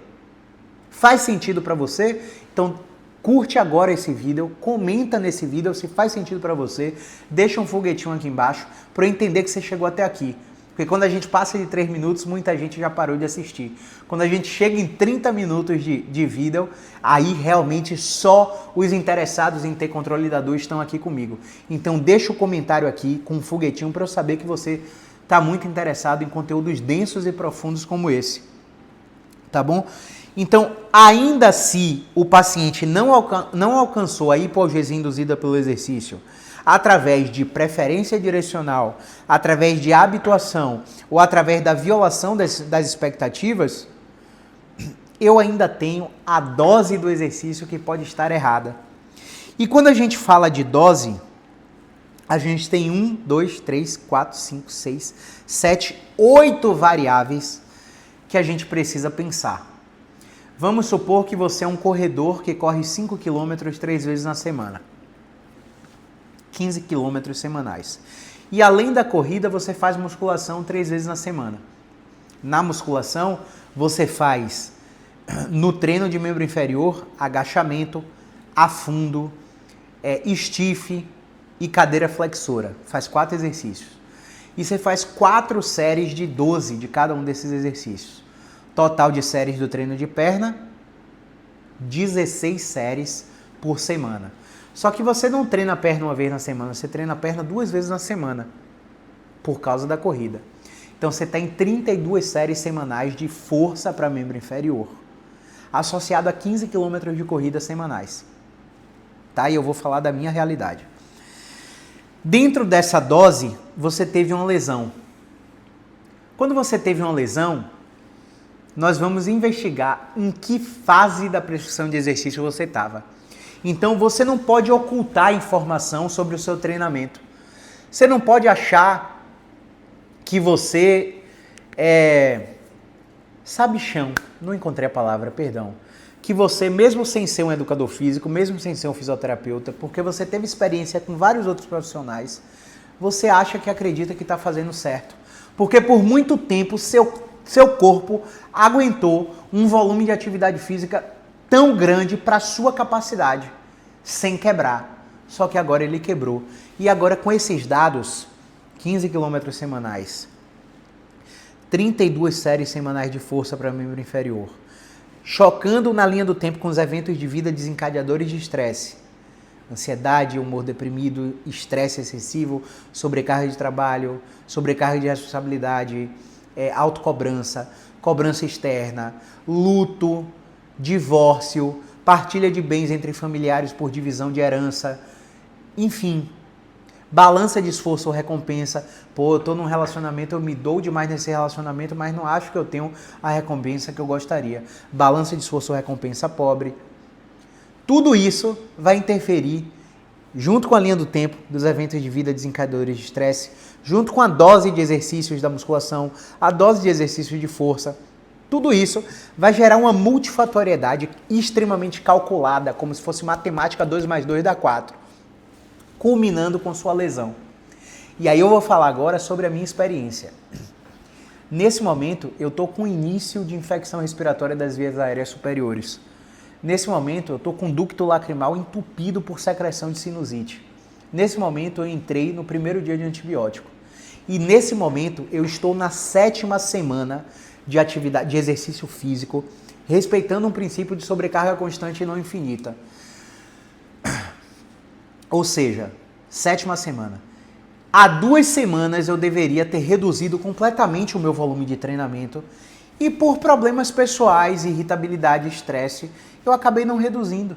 Speaker 1: Faz sentido para você? Então curte agora esse vídeo, comenta nesse vídeo se faz sentido para você, deixa um foguetinho aqui embaixo para eu entender que você chegou até aqui. Porque quando a gente passa de 3 minutos, muita gente já parou de assistir. Quando a gente chega em 30 minutos de vídeo, aí realmente só os interessados em ter controle da dor estão aqui comigo. Então deixa o comentário aqui com um foguetinho para eu saber que você está muito interessado em conteúdos densos e profundos como esse. Tá bom? Então, ainda se o paciente não alcançou a hipoalgesia induzida pelo exercício, através de preferência direcional, através de habituação ou através da violação das expectativas, eu ainda tenho a dose do exercício que pode estar errada. E quando a gente fala de dose, a gente tem 1, 2, 3, 4, 5, 6, 7, 8 variáveis que a gente precisa pensar. Vamos supor que você é um corredor que corre 5 km 3 vezes na semana. 15 km semanais. E além da corrida, você faz musculação 3 vezes na semana. Na musculação, você faz, no treino de membro inferior, agachamento, afundo, stiff e cadeira flexora. Faz 4 exercícios. E você faz 4 séries de 12 de cada um desses exercícios. Total de séries do treino de perna, 16 séries por semana. Só que você não treina a perna uma vez na semana, você treina a perna 2 vezes na semana, por causa da corrida. Então você está em 32 séries semanais de força para membro inferior, associado a 15 km de corrida semanais. Tá? E eu vou falar da minha realidade. Dentro dessa dose, você teve uma lesão. Quando você teve uma lesão, nós vamos investigar em que fase da prescrição de exercício você estava. Então você não pode ocultar informação sobre o seu treinamento. Você não pode achar que você é sabichão, não encontrei a palavra, perdão. Que você, mesmo sem ser um educador físico, mesmo sem ser um fisioterapeuta, porque você teve experiência com vários outros profissionais, você acha que acredita que está fazendo certo. Porque por muito tempo seu corpo aguentou um volume de atividade física tão grande para a sua capacidade, sem quebrar. Só que agora ele quebrou. E agora com esses dados, 15 km semanais, 32 séries semanais de força para membro inferior, chocando na linha do tempo com os eventos de vida desencadeadores de estresse, ansiedade, humor deprimido, estresse excessivo, sobrecarga de trabalho, sobrecarga de responsabilidade, autocobrança, cobrança externa, luto, divórcio, partilha de bens entre familiares por divisão de herança, enfim, balança de esforço ou recompensa. Pô, eu tô num relacionamento, eu me dou demais nesse relacionamento, mas não acho que eu tenho a recompensa que eu gostaria. Balança de esforço ou recompensa pobre. Tudo isso vai interferir, junto com a linha do tempo dos eventos de vida desencadeadores de estresse, junto com a dose de exercícios da musculação, a dose de exercícios de força. Tudo isso vai gerar uma multifatoriedade extremamente calculada, como se fosse matemática 2 mais 2 dá 4, culminando com sua lesão. E aí eu vou falar agora sobre a minha experiência. Nesse momento, eu estou com início de infecção respiratória das vias aéreas superiores. Nesse momento, eu estou com ducto lacrimal entupido por secreção de sinusite. Nesse momento, eu entrei no primeiro dia de antibiótico. E nesse momento, eu estou na 7ª semana de atividade, de exercício físico, respeitando um princípio de sobrecarga constante e não infinita. Ou seja, 7ª semana. Há 2 semanas eu deveria ter reduzido completamente o meu volume de treinamento e por problemas pessoais, irritabilidade e estresse, eu acabei não reduzindo.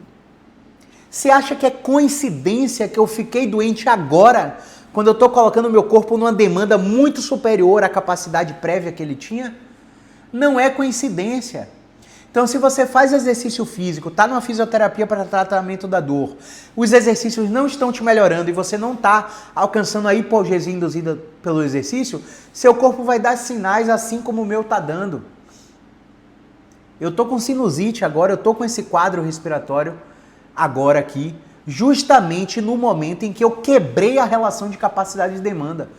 Speaker 1: Você acha que é coincidência que eu fiquei doente agora, quando eu estou colocando meu corpo numa demanda muito superior à capacidade prévia que ele tinha? Não é coincidência. Então, se você faz exercício físico, está numa fisioterapia para tratamento da dor, os exercícios não estão te melhorando e você não está alcançando a hipogesia induzida pelo exercício, seu corpo vai dar sinais assim como o meu está dando. Eu estou com sinusite agora, eu estou com esse quadro respiratório agora aqui, justamente no momento em que eu quebrei a relação de capacidade de demanda,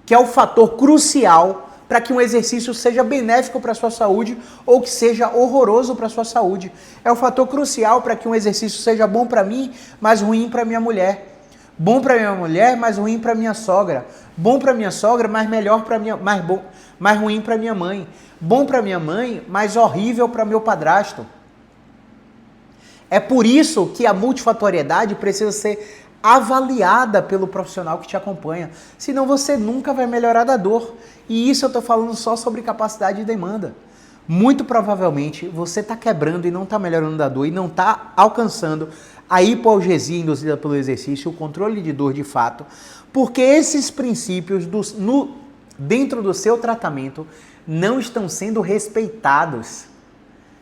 Speaker 1: que é o fator crucial para que um exercício seja benéfico para a sua saúde ou que seja horroroso para a sua saúde. É o fator crucial para que um exercício seja bom para mim, mas ruim para minha mulher. Bom para minha mulher, mas ruim para minha sogra. Bom para minha sogra, mas melhor para minha, mais ruim para minha mãe. Bom para minha mãe, mas horrível para meu padrasto. É por isso que a multifatoriedade precisa ser avaliada pelo profissional que te acompanha. Senão você nunca vai melhorar da dor. E isso eu estou falando só sobre capacidade de demanda. Muito provavelmente você está quebrando e não está melhorando da dor e não está alcançando a hipoalgesia induzida pelo exercício, o controle de dor de fato, porque esses princípios dentro do seu tratamento não estão sendo respeitados.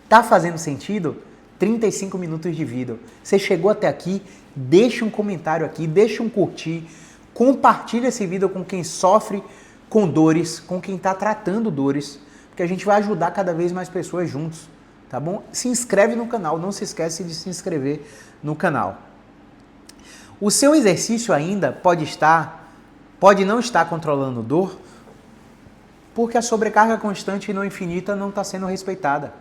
Speaker 1: Tá fazendo sentido? 35 minutos de vídeo. Você chegou até aqui, deixa um comentário aqui, deixa um curtir, compartilha esse vídeo com quem sofre com dores, com quem está tratando dores, porque a gente vai ajudar cada vez mais pessoas juntos, tá bom? Se inscreve no canal, não se esquece de se inscrever no canal. O seu exercício ainda pode não estar controlando dor, porque a sobrecarga constante e não infinita não está sendo respeitada.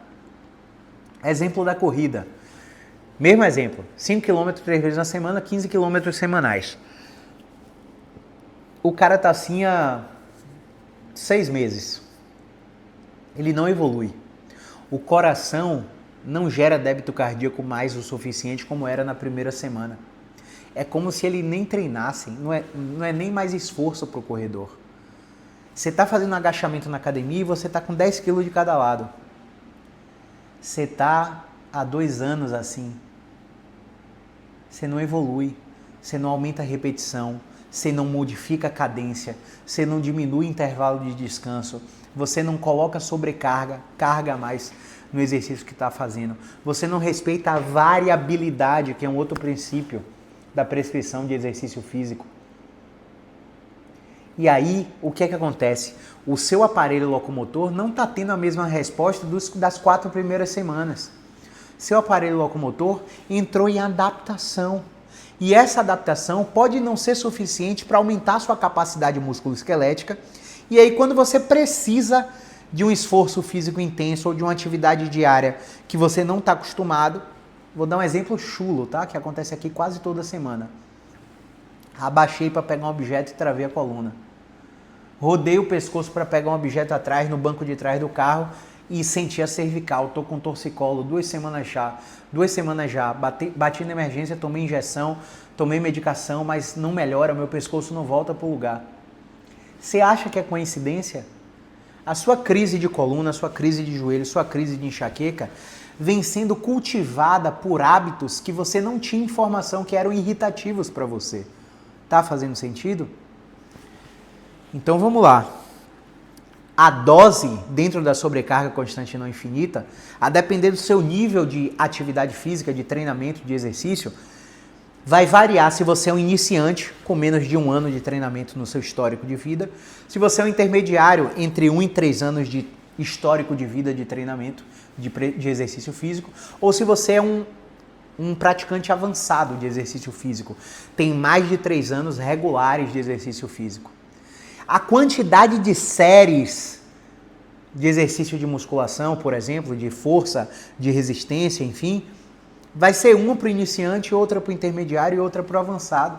Speaker 1: Exemplo da corrida. Mesmo exemplo, 5 km 3 vezes na semana, 15 km semanais. O cara está assim há 6 meses. Ele não evolui. O coração não gera débito cardíaco mais o suficiente como era na primeira semana. É como se ele nem treinasse, não é nem mais esforço para o corredor. Você está fazendo agachamento na academia e você está com 10 kg de cada lado. Você está há 2 anos assim. Você não evolui, você não aumenta a repetição, você não modifica a cadência, você não diminui o intervalo de descanso, você não coloca carga a mais no exercício que está fazendo. Você não respeita a variabilidade, que é um outro princípio da prescrição de exercício físico. E aí, o que é que acontece? O seu aparelho locomotor não está tendo a mesma resposta das 4 primeiras semanas. Seu aparelho locomotor entrou em adaptação. E essa adaptação pode não ser suficiente para aumentar sua capacidade musculoesquelética. E aí, quando você precisa de um esforço físico intenso ou de uma atividade diária que você não está acostumado, vou dar um exemplo chulo, tá? Que acontece aqui quase toda semana. Abaixei para pegar um objeto e travei a coluna. Rodei o pescoço para pegar um objeto atrás, no banco de trás do carro, e senti a cervical. Estou com torcicolo 2 semanas já. Bati na emergência, tomei injeção, tomei medicação, mas não melhora, meu pescoço não volta para o lugar. Você acha que é coincidência? A sua crise de coluna, a sua crise de joelho, a sua crise de enxaqueca vem sendo cultivada por hábitos que você não tinha informação que eram irritativos para você. Tá fazendo sentido? Então vamos lá. A dose dentro da sobrecarga constante e não infinita, a depender do seu nível de atividade física, de treinamento, de exercício, vai variar se você é um iniciante com menos de 1 ano de treinamento no seu histórico de vida, se você é um intermediário entre 1 e 3 anos de histórico de vida de treinamento, de exercício físico, ou se você é um praticante avançado de exercício físico, tem mais de 3 anos regulares de exercício físico. A quantidade de séries de exercício de musculação, por exemplo, de força, de resistência, enfim, vai ser uma para o iniciante, outra para o intermediário e outra para o avançado.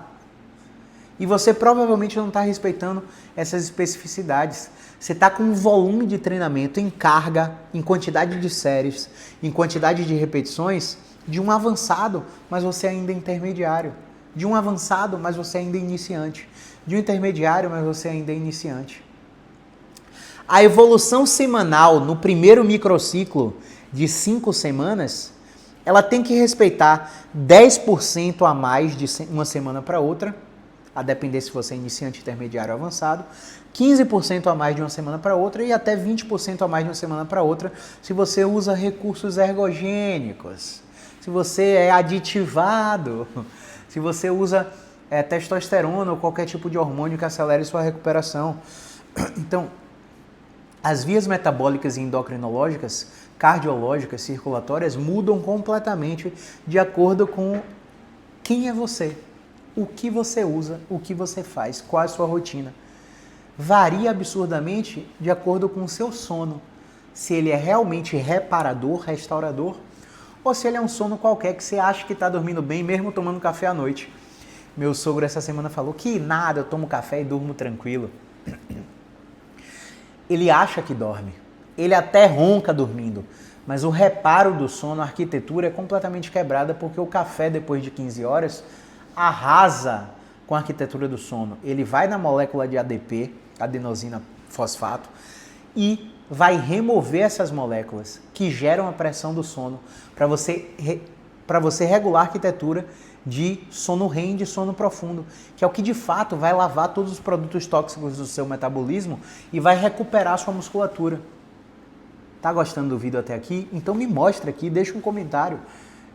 Speaker 1: E você provavelmente não está respeitando essas especificidades. Você está com um volume de treinamento em carga, em quantidade de séries, em quantidade de repetições de um avançado, mas você ainda é intermediário. De um avançado, mas você ainda é iniciante. De um intermediário, mas você ainda é iniciante. A evolução semanal no primeiro microciclo de 5 semanas, ela tem que respeitar 10% a mais de uma semana para outra, a depender se você é iniciante, intermediário ou avançado, 15% a mais de uma semana para outra e até 20% a mais de uma semana para outra se você usa recursos ergogênicos, se você é aditivado, se você usa testosterona ou qualquer tipo de hormônio que acelere sua recuperação. Então, as vias metabólicas e endocrinológicas, cardiológicas, circulatórias mudam completamente de acordo com quem é você, o que você usa, o que você faz, qual é a sua rotina. Varia absurdamente de acordo com o seu sono, se ele é realmente reparador, restaurador, ou se ele é um sono qualquer que você acha que está dormindo bem mesmo tomando café à noite. Meu sogro essa semana falou que nada, eu tomo café e durmo tranquilo. Ele acha que dorme, ele até ronca dormindo, mas o reparo do sono, a arquitetura é completamente quebrada porque o café depois de 15 horas arrasa com a arquitetura do sono. Ele vai na molécula de ADP, adenosina fosfato, e vai remover essas moléculas que geram a pressão do sono para você regular a arquitetura de sono REM, de sono profundo, que é o que de fato vai lavar todos os produtos tóxicos do seu metabolismo e vai recuperar a sua musculatura. Tá gostando do vídeo até aqui? Então me mostra aqui, deixa um comentário.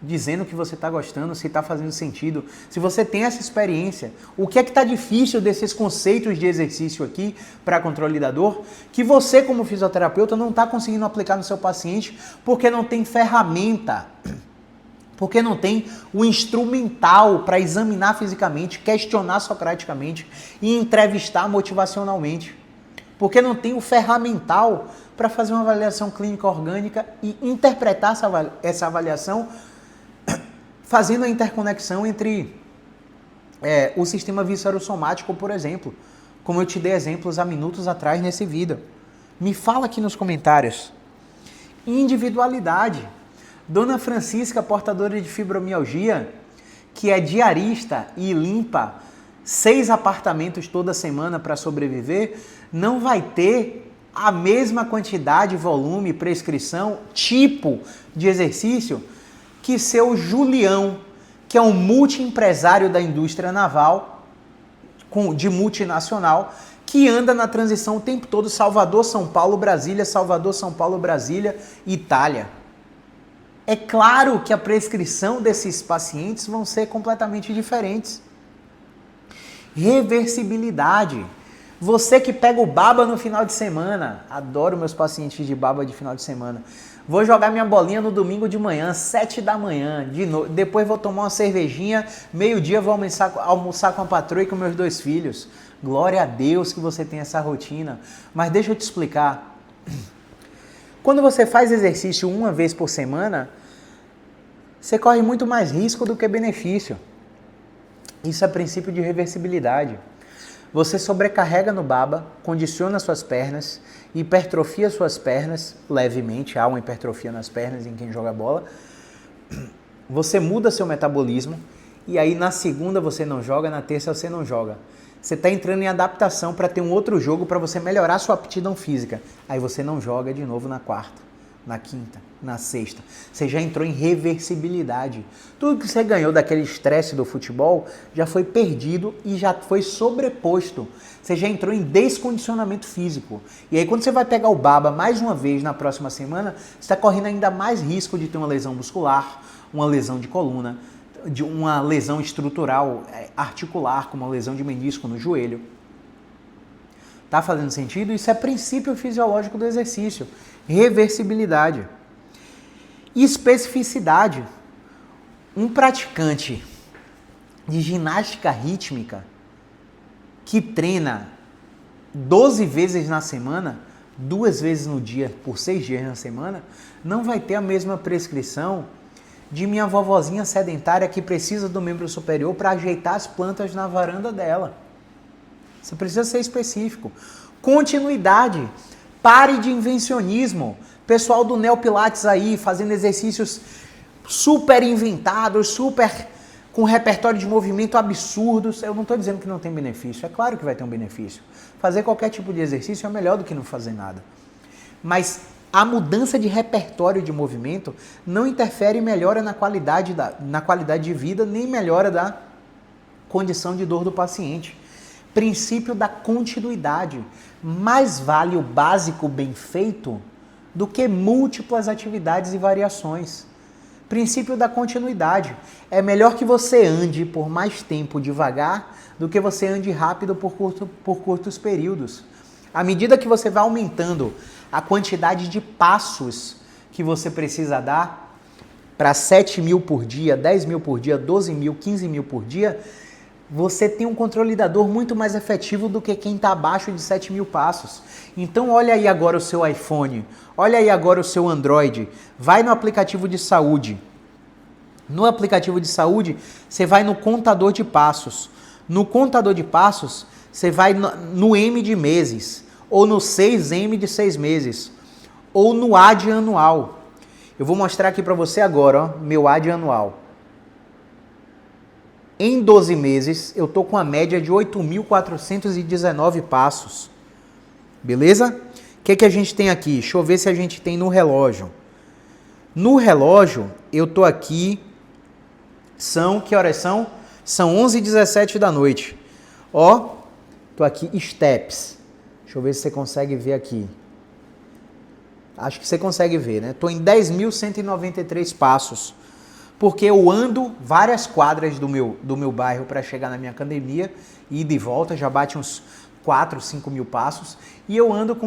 Speaker 1: dizendo que você está gostando, se está fazendo sentido, se você tem essa experiência. O que é que está difícil desses conceitos de exercício aqui para controle da dor, que você como fisioterapeuta não está conseguindo aplicar no seu paciente porque não tem ferramenta, porque não tem o instrumental para examinar fisicamente, questionar socraticamente e entrevistar motivacionalmente. Porque não tem o ferramental para fazer uma avaliação clínica orgânica e interpretar essa avaliação fazendo a interconexão entre o sistema viscerosomático, por exemplo, como eu te dei exemplos há minutos atrás nesse vídeo. Me fala aqui nos comentários. Individualidade. Dona Francisca, portadora de fibromialgia, que é diarista e limpa 6 apartamentos toda semana para sobreviver, não vai ter a mesma quantidade, volume, prescrição, tipo de exercício que seu Julião, que é um multiempresário da indústria naval, de multinacional, que anda na transição o tempo todo, Salvador, São Paulo, Brasília, Salvador, São Paulo, Brasília, Itália. É claro que a prescrição desses pacientes vão ser completamente diferentes. Reversibilidade. Você que pega o baba no final de semana, adoro meus pacientes de baba de final de semana. Vou jogar minha bolinha no domingo de manhã, 7 da manhã, depois vou tomar uma cervejinha, meio-dia vou almoçar com a patroa e com meus 2 filhos. Glória a Deus que você tem essa rotina. Mas deixa eu te explicar. Quando você faz exercício uma vez por semana, você corre muito mais risco do que benefício. Isso é princípio de reversibilidade. Você sobrecarrega no baba, condiciona suas pernas, hipertrofia suas pernas levemente, há uma hipertrofia nas pernas em quem joga bola. Você muda seu metabolismo e aí na segunda você não joga, na terça você não joga. Você está entrando em adaptação para ter um outro jogo para você melhorar sua aptidão física. Aí você não joga de novo na quarta, na quinta, na sexta. Você já entrou em reversibilidade. Tudo que você ganhou daquele estresse do futebol já foi perdido e já foi sobreposto. Você já entrou em descondicionamento físico. E aí quando você vai pegar o baba mais uma vez na próxima semana, você está correndo ainda mais risco de ter uma lesão muscular, uma lesão de coluna, de uma lesão estrutural articular, como uma lesão de menisco no joelho. Tá fazendo sentido? Isso é princípio fisiológico do exercício. Reversibilidade. Especificidade. Um praticante de ginástica rítmica que treina 12 vezes na semana, 2 vezes no dia, por 6 dias na semana, não vai ter a mesma prescrição de minha vovozinha sedentária que precisa do membro superior para ajeitar as plantas na varanda dela. Você precisa ser específico. Continuidade. Pare de invencionismo. Pessoal do Neopilates aí, fazendo exercícios super inventados, super com repertório de movimento absurdos. Eu não estou dizendo que não tem benefício. É claro que vai ter um benefício. Fazer qualquer tipo de exercício é melhor do que não fazer nada. Mas a mudança de repertório de movimento não interfere e melhora na qualidade de vida, nem melhora da condição de dor do paciente. Princípio da continuidade. Mais vale o básico bem feito do que múltiplas atividades e variações. Princípio da continuidade. É melhor que você ande por mais tempo devagar do que você ande rápido por curtos períodos. À medida que você vai aumentando a quantidade de passos que você precisa dar para 7 mil por dia, 10 mil por dia, 12 mil, 15 mil por dia, você tem um controle da dor muito mais efetivo do que quem está abaixo de 7 mil passos. Então olha aí agora o seu iPhone, olha aí agora o seu Android, vai no aplicativo de saúde. No aplicativo de saúde, você vai no contador de passos. No contador de passos, você vai no M de meses, ou no 6M de 6 meses, ou no AD anual. Eu vou mostrar aqui para você agora, ó, meu AD anual. Em 12 meses, eu estou com a média de 8.419 passos. Beleza? O que a gente tem aqui? Deixa eu ver se a gente tem no relógio. No relógio, eu estou aqui... Que horas são? São 11h17 da noite. Ó, estou aqui, steps. Deixa eu ver se você consegue ver aqui. Acho que você consegue ver, né? Estou em 10.193 passos. porque eu ando várias quadras do meu bairro para chegar na minha academia, e de volta já bate uns 4, 5 mil passos, e eu ando com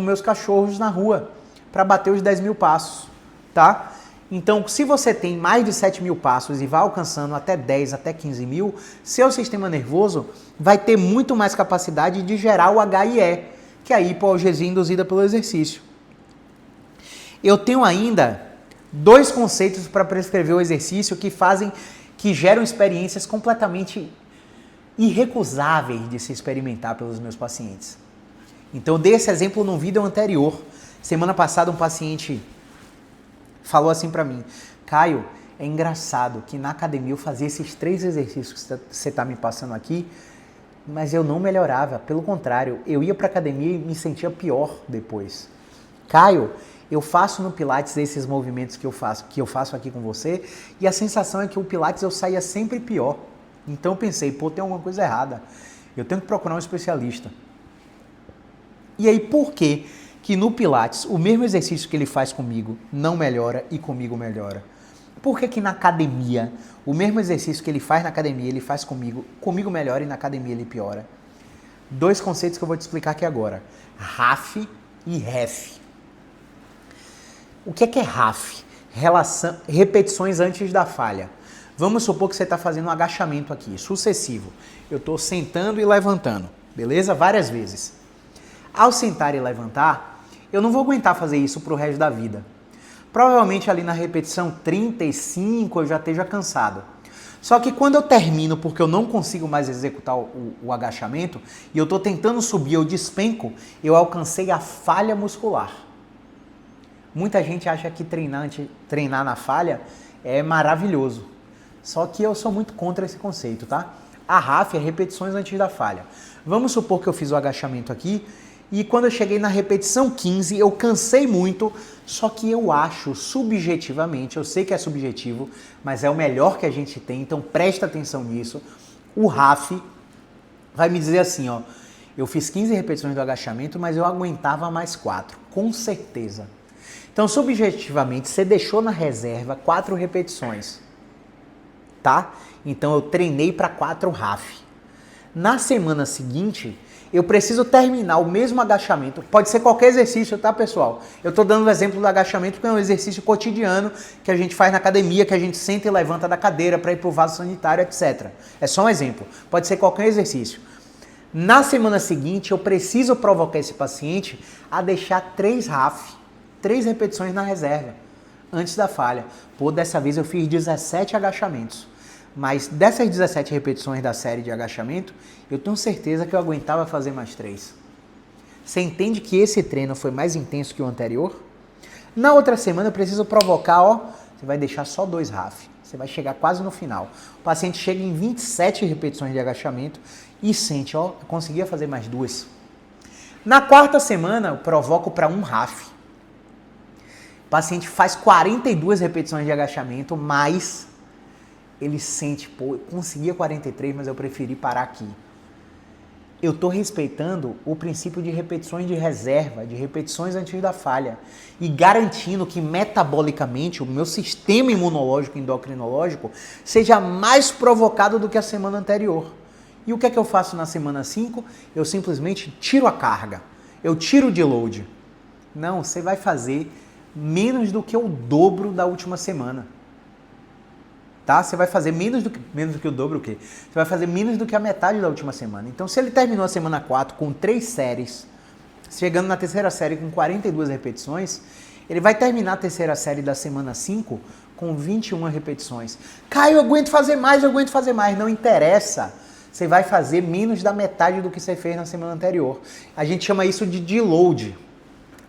Speaker 1: meus cachorros na rua para bater os 10 mil passos, tá? Então, se você tem mais de 7 mil passos e vai alcançando até 10, até 15 mil, seu sistema nervoso vai ter muito mais capacidade de gerar o HIE, que é a hipoalgesia induzida pelo exercício. Eu tenho ainda 2 conceitos para prescrever o exercício que geram experiências completamente irrecusáveis de se experimentar pelos meus pacientes. Então, eu dei esse exemplo num vídeo anterior. Semana passada, um paciente falou assim para mim: Caio, é engraçado que na academia eu fazia esses 3 exercícios que você está me passando aqui, mas eu não melhorava. Pelo contrário, eu ia para a academia e me sentia pior depois. Caio, eu faço no Pilates esses movimentos que eu faço aqui com você, e a sensação é que o Pilates eu saía sempre pior. Então eu pensei, tem alguma coisa errada. Eu tenho que procurar um especialista. E aí, por que no Pilates o mesmo exercício que ele faz comigo não melhora e comigo melhora? Por que na academia o mesmo exercício que ele faz na academia ele faz comigo melhora e na academia ele piora? 2 conceitos que eu vou te explicar aqui agora: RAF e REF. O que é RAF? Repetições antes da falha. Vamos supor que você está fazendo um agachamento aqui, sucessivo. Eu estou sentando e levantando, beleza? Várias vezes. Ao sentar e levantar, eu não vou aguentar fazer isso para o resto da vida. Provavelmente ali na repetição 35 eu já esteja cansado. Só que quando eu termino, porque eu não consigo mais executar o agachamento, e eu estou tentando subir, eu despenco, eu alcancei a falha muscular. Muita gente acha que treinar na falha é maravilhoso. Só que eu sou muito contra esse conceito, tá? A RAF é repetições antes da falha. Vamos supor que eu fiz o agachamento aqui e quando eu cheguei na repetição 15 eu cansei muito, só que eu acho subjetivamente, eu sei que é subjetivo, mas é o melhor que a gente tem, então presta atenção nisso. O RAF vai me dizer assim, ó, eu fiz 15 repetições do agachamento, mas eu aguentava mais 4, com certeza. Então, subjetivamente, você deixou na reserva 4 repetições. Tá? Então eu treinei para 4 RAF. Na semana seguinte, eu preciso terminar o mesmo agachamento. Pode ser qualquer exercício, tá, pessoal? Eu estou dando o exemplo do agachamento porque é um exercício cotidiano que a gente faz na academia, que a gente senta e levanta da cadeira para ir para o vaso sanitário, etc. É só um exemplo. Pode ser qualquer exercício. Na semana seguinte, eu preciso provocar esse paciente a deixar 3 RAF, 3 repetições na reserva, antes da falha. Dessa vez eu fiz 17 agachamentos. Mas dessas 17 repetições da série de agachamento, eu tenho certeza que eu aguentava fazer mais 3. Você entende que esse treino foi mais intenso que o anterior? Na outra semana eu preciso provocar, você vai deixar só 2 RAF. Você vai chegar quase no final. O paciente chega em 27 repetições de agachamento e sente, eu conseguia fazer mais 2. Na 4ª semana eu provoco para 1 RAF. O paciente faz 42 repetições de agachamento, mas ele sente, eu conseguia 43, mas eu preferi parar aqui. Eu estou respeitando o princípio de repetições de reserva, de repetições antes da falha, e garantindo que metabolicamente o meu sistema imunológico e endocrinológico seja mais provocado do que a semana anterior. E o que é que eu faço na semana 5? Eu simplesmente tiro a carga, eu tiro o deload. Não, você vai fazer menos do que o dobro da última semana. Tá? Você vai fazer menos do que o dobro, o quê? Você vai fazer menos do que a metade da última semana. Então, se ele terminou a semana 4 com 3 séries, chegando na 3ª série com 42 repetições, ele vai terminar a 3ª série da semana 5 com 21 repetições. Caio, eu aguento fazer mais. Não interessa. Você vai fazer menos da metade do que você fez na semana anterior. A gente chama isso de deload.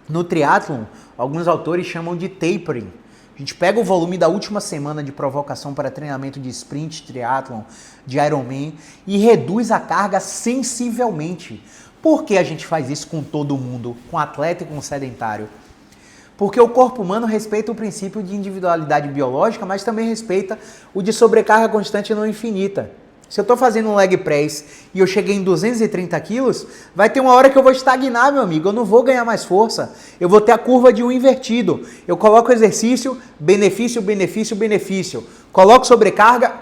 Speaker 1: No triatlon, alguns autores chamam de tapering. A gente pega o volume da última semana de provocação para treinamento de sprint, triatlon, de Ironman e reduz a carga sensivelmente. Por que a gente faz isso com todo mundo, com atleta e com sedentário? Porque o corpo humano respeita o princípio de individualidade biológica, mas também respeita o de sobrecarga constante não infinita. Se eu estou fazendo um leg press e eu cheguei em 230 quilos, vai ter uma hora que eu vou estagnar, meu amigo. Eu não vou ganhar mais força. eu vou ter a curva de 1 invertido. Eu coloco exercício, benefício, benefício, benefício. Coloco sobrecarga,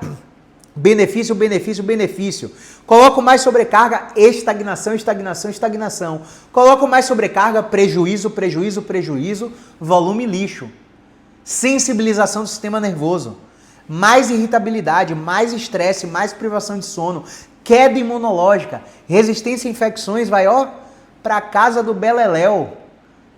Speaker 1: benefício, benefício, benefício. Coloco mais sobrecarga, estagnação, estagnação, estagnação. Coloco mais sobrecarga, prejuízo, prejuízo, prejuízo, volume lixo. Sensibilização do sistema nervoso. Mais irritabilidade, mais estresse, mais privação de sono, queda imunológica, resistência a infecções, vai pra casa do Beleléu.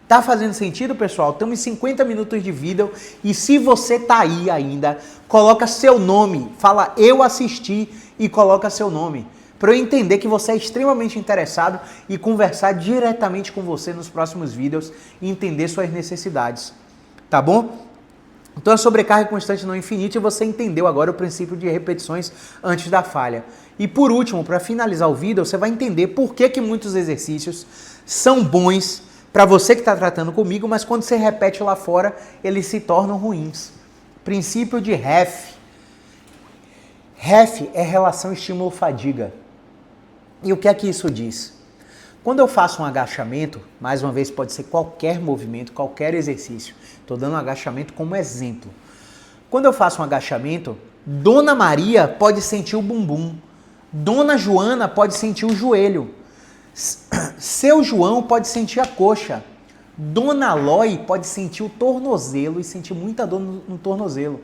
Speaker 1: Tá fazendo sentido, pessoal? Estamos em 50 minutos de vídeo e se você tá aí ainda, coloca seu nome, fala eu assisti e coloca seu nome, para eu entender que você é extremamente interessado e conversar diretamente com você nos próximos vídeos e entender suas necessidades, tá bom? Então a sobrecarga constante não infinita e você entendeu agora o princípio de repetições antes da falha. E por último, para finalizar o vídeo, você vai entender por que muitos exercícios são bons para você que está tratando comigo, mas quando você repete lá fora, eles se tornam ruins. Princípio de REF. REF é relação estímulo-fadiga. E o que é que isso diz? Quando eu faço um agachamento, mais uma vez pode ser qualquer movimento, qualquer exercício. Estou dando um agachamento como exemplo. Quando eu faço um agachamento, Dona Maria pode sentir o bumbum. Dona Joana pode sentir o joelho. Seu João pode sentir a coxa. Dona Loi pode sentir o tornozelo e sentir muita dor no tornozelo.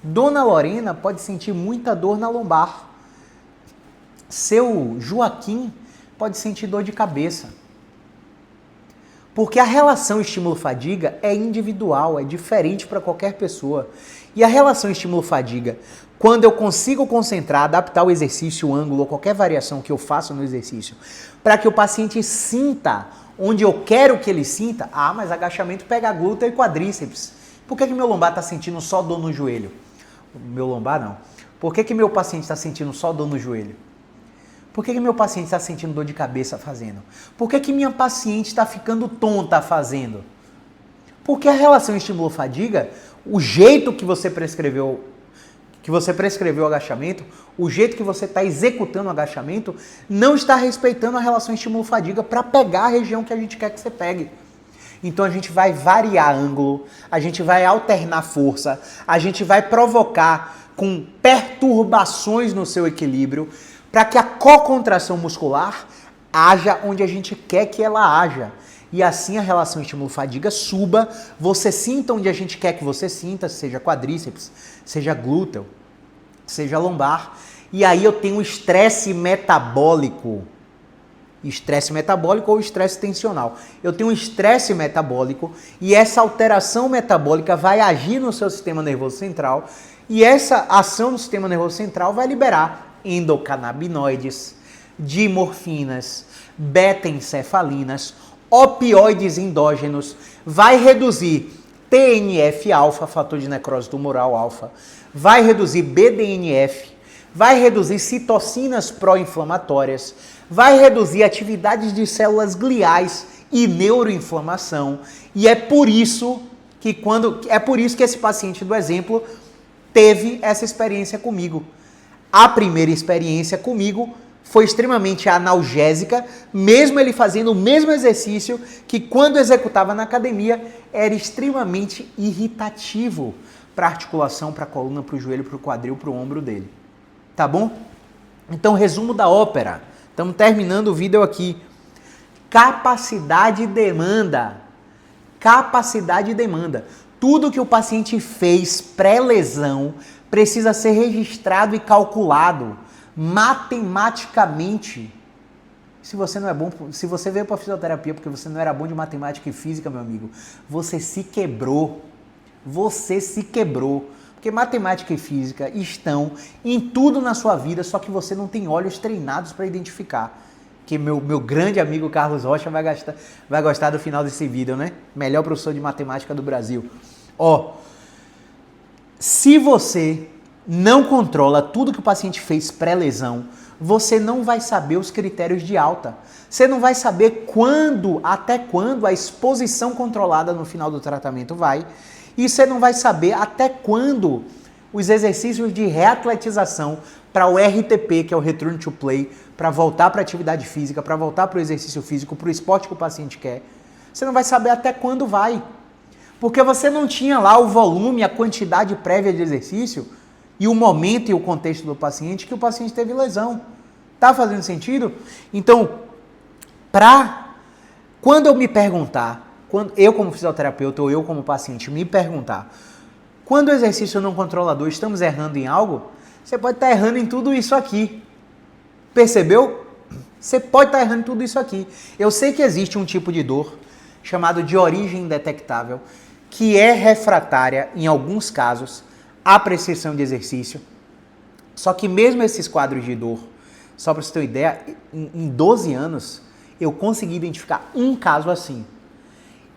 Speaker 1: Dona Lorena pode sentir muita dor na lombar. Seu Joaquim pode sentir dor de cabeça. Porque a relação estímulo-fadiga é individual, é diferente para qualquer pessoa. E a relação estímulo-fadiga, quando eu consigo concentrar, adaptar o exercício, o ângulo, ou qualquer variação que eu faça no exercício, para que o paciente sinta onde eu quero que ele sinta, mas agachamento pega glúteo e quadríceps. Por que meu lombar está sentindo só dor no joelho? Meu lombar não. Por que meu paciente está sentindo só dor no joelho? Por que meu paciente está sentindo dor de cabeça fazendo? Por que minha paciente está ficando tonta fazendo? Porque a relação estímulo-fadiga, o jeito que você prescreveu o agachamento, o jeito que você está executando o agachamento, não está respeitando a relação estímulo-fadiga para pegar a região que a gente quer que você pegue. Então a gente vai variar ângulo, a gente vai alternar força, a gente vai provocar com perturbações no seu equilíbrio, para que a cocontração muscular haja onde a gente quer que ela haja. E assim a relação estímulo-fadiga suba, você sinta onde a gente quer que você sinta, seja quadríceps, seja glúteo, seja lombar. E aí eu tenho estresse metabólico. Estresse metabólico ou estresse tensional. Eu tenho um estresse metabólico e essa alteração metabólica vai agir no seu sistema nervoso central e essa ação no sistema nervoso central vai liberar endocannabinoides, dimorfinas, beta-encefalinas, opioides endógenos, vai reduzir TNF-alfa, fator de necrose tumoral alfa, vai reduzir BDNF, vai reduzir citocinas pró-inflamatórias, vai reduzir atividades de células gliais e neuroinflamação. E é por isso que esse paciente do exemplo teve essa experiência comigo. A primeira experiência comigo foi extremamente analgésica, mesmo ele fazendo o mesmo exercício que quando executava na academia era extremamente irritativo para a articulação, para a coluna, para o joelho, para o quadril, para o ombro dele. Tá bom? Então, resumo da ópera. Estamos terminando o vídeo aqui. Capacidade e demanda. Capacidade e demanda. Tudo que o paciente fez pré-lesão precisa ser registrado e calculado matematicamente. Se você não é bom, se você veio para fisioterapia porque você não era bom de matemática e física, meu amigo, você se quebrou. Você se quebrou. Porque matemática e física estão em tudo na sua vida, só que você não tem olhos treinados para identificar. Que meu grande amigo Carlos Rocha vai gostar do final desse vídeo, né? Melhor professor de matemática do Brasil. Se você não controla tudo que o paciente fez pré-lesão, você não vai saber os critérios de alta. Você não vai saber até quando a exposição controlada no final do tratamento vai. E você não vai saber até quando os exercícios de reatletização para o RTP, que é o Return to Play, para voltar para a atividade física, para voltar para o exercício físico, para o esporte que o paciente quer, Você não vai saber até quando vai. Porque você não tinha lá o volume, a quantidade prévia de exercício e o momento e o contexto do paciente que o paciente teve lesão. Tá fazendo sentido? Então, quando eu me perguntar, quando eu como fisioterapeuta ou eu como paciente me perguntar, quando o exercício não controlador estamos errando em algo, você pode estar errando em tudo isso aqui. Percebeu? Você pode estar errando em tudo isso aqui. Eu sei que existe um tipo de dor chamado de origem indetectável, que é refratária, em alguns casos, à prescrição de exercício. Só que mesmo esses quadros de dor, só para você ter uma ideia, em 12 anos, eu consegui identificar um caso assim.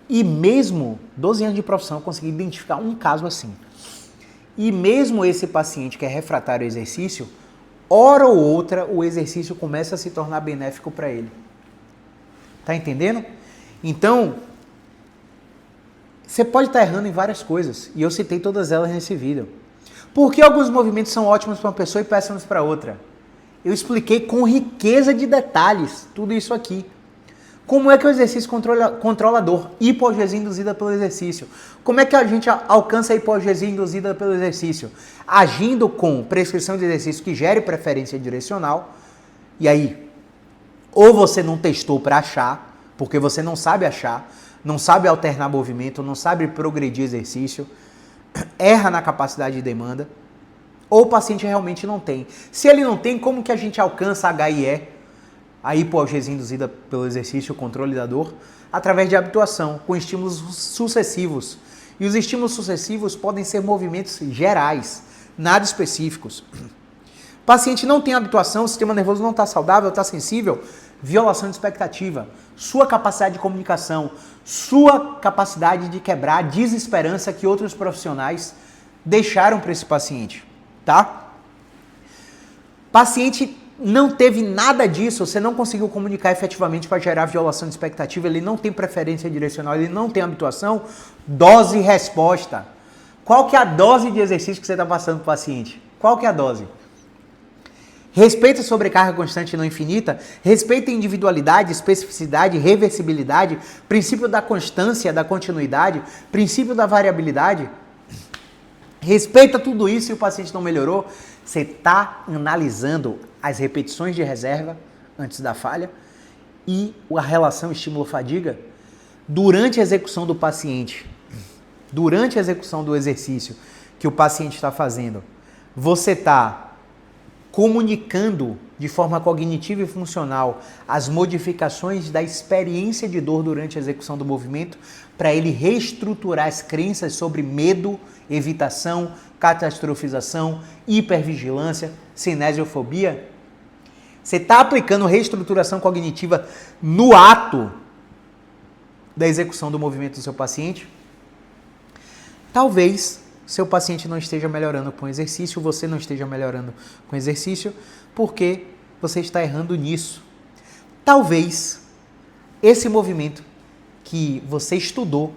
Speaker 1: E mesmo, 12 anos de profissão, eu consegui identificar um caso assim. E mesmo esse paciente que é refratário ao exercício, hora ou outra, o exercício começa a se tornar benéfico para ele. Tá entendendo? Então, você pode estar errando em várias coisas, e eu citei todas elas nesse vídeo. Por que alguns movimentos são ótimos para uma pessoa e péssimos para outra? Eu expliquei com riqueza de detalhes tudo isso aqui. Como é que o exercício controla a dor? Hipogesia induzida pelo exercício. Como é que a gente alcança a hipogesia induzida pelo exercício? Agindo com prescrição de exercício que gere preferência direcional. E aí, ou você não testou para achar, porque você não sabe achar, não sabe alternar movimento, não sabe progredir exercício, erra na capacidade de demanda, ou o paciente realmente não tem. Se ele não tem, como que a gente alcança a HIE, a hipogesia induzida pelo exercício, o controle da dor? Através de habituação, com estímulos sucessivos. E os estímulos sucessivos podem ser movimentos gerais, nada específicos. O paciente não tem habituação, o sistema nervoso não está saudável, está sensível, violação de expectativa, sua capacidade de comunicação, sua capacidade de quebrar a desesperança que outros profissionais deixaram para esse paciente, tá? Paciente não teve nada disso, você não conseguiu comunicar efetivamente para gerar violação de expectativa, ele não tem preferência direcional, ele não tem habituação, dose e resposta. Qual que é a dose de exercício que você está passando para o paciente? Qual que é a dose? Respeita a sobrecarga constante e não infinita, respeita a individualidade, especificidade, reversibilidade, princípio da constância, da continuidade, princípio da variabilidade. Respeita tudo isso e o paciente não melhorou. Você está analisando as repetições de reserva antes da falha e a relação estímulo-fadiga durante a execução do paciente, durante a execução do exercício que o paciente está fazendo. Você está comunicando de forma cognitiva e funcional as modificações da experiência de dor durante a execução do movimento para ele reestruturar as crenças sobre medo, evitação, catastrofização, hipervigilância, cinesiofobia. Você está aplicando reestruturação cognitiva no ato da execução do movimento do seu paciente? Talvez seu paciente não esteja melhorando com o exercício, você não esteja melhorando com o exercício, porque você está errando nisso. Talvez esse movimento que você estudou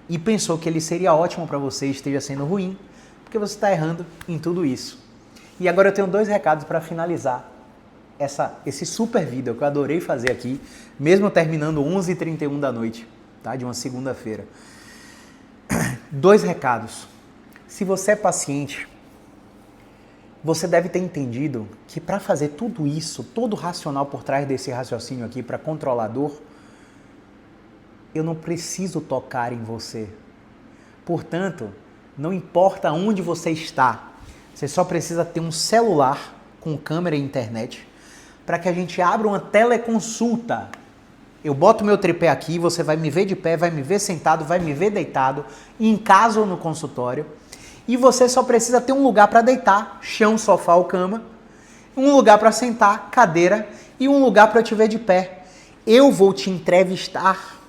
Speaker 1: e pensou que ele seria ótimo para você esteja sendo ruim, porque você está errando em tudo isso. E agora eu tenho 2 recados para finalizar esse super vídeo que eu adorei fazer aqui, mesmo terminando 11h31 da noite, tá? De uma segunda-feira. 2 recados. Se você é paciente, você deve ter entendido que para fazer tudo isso, todo o racional por trás desse raciocínio aqui, para controlar a dor, eu não preciso tocar em você. Portanto, não importa onde você está, você só precisa ter um celular com câmera e internet para que a gente abra uma teleconsulta. Eu boto meu tripé aqui, você vai me ver de pé, vai me ver sentado, vai me ver deitado, em casa ou no consultório. E você só precisa ter um lugar para deitar, chão, sofá ou cama, um lugar para sentar, cadeira, e um lugar para te ver de pé. Eu vou te entrevistar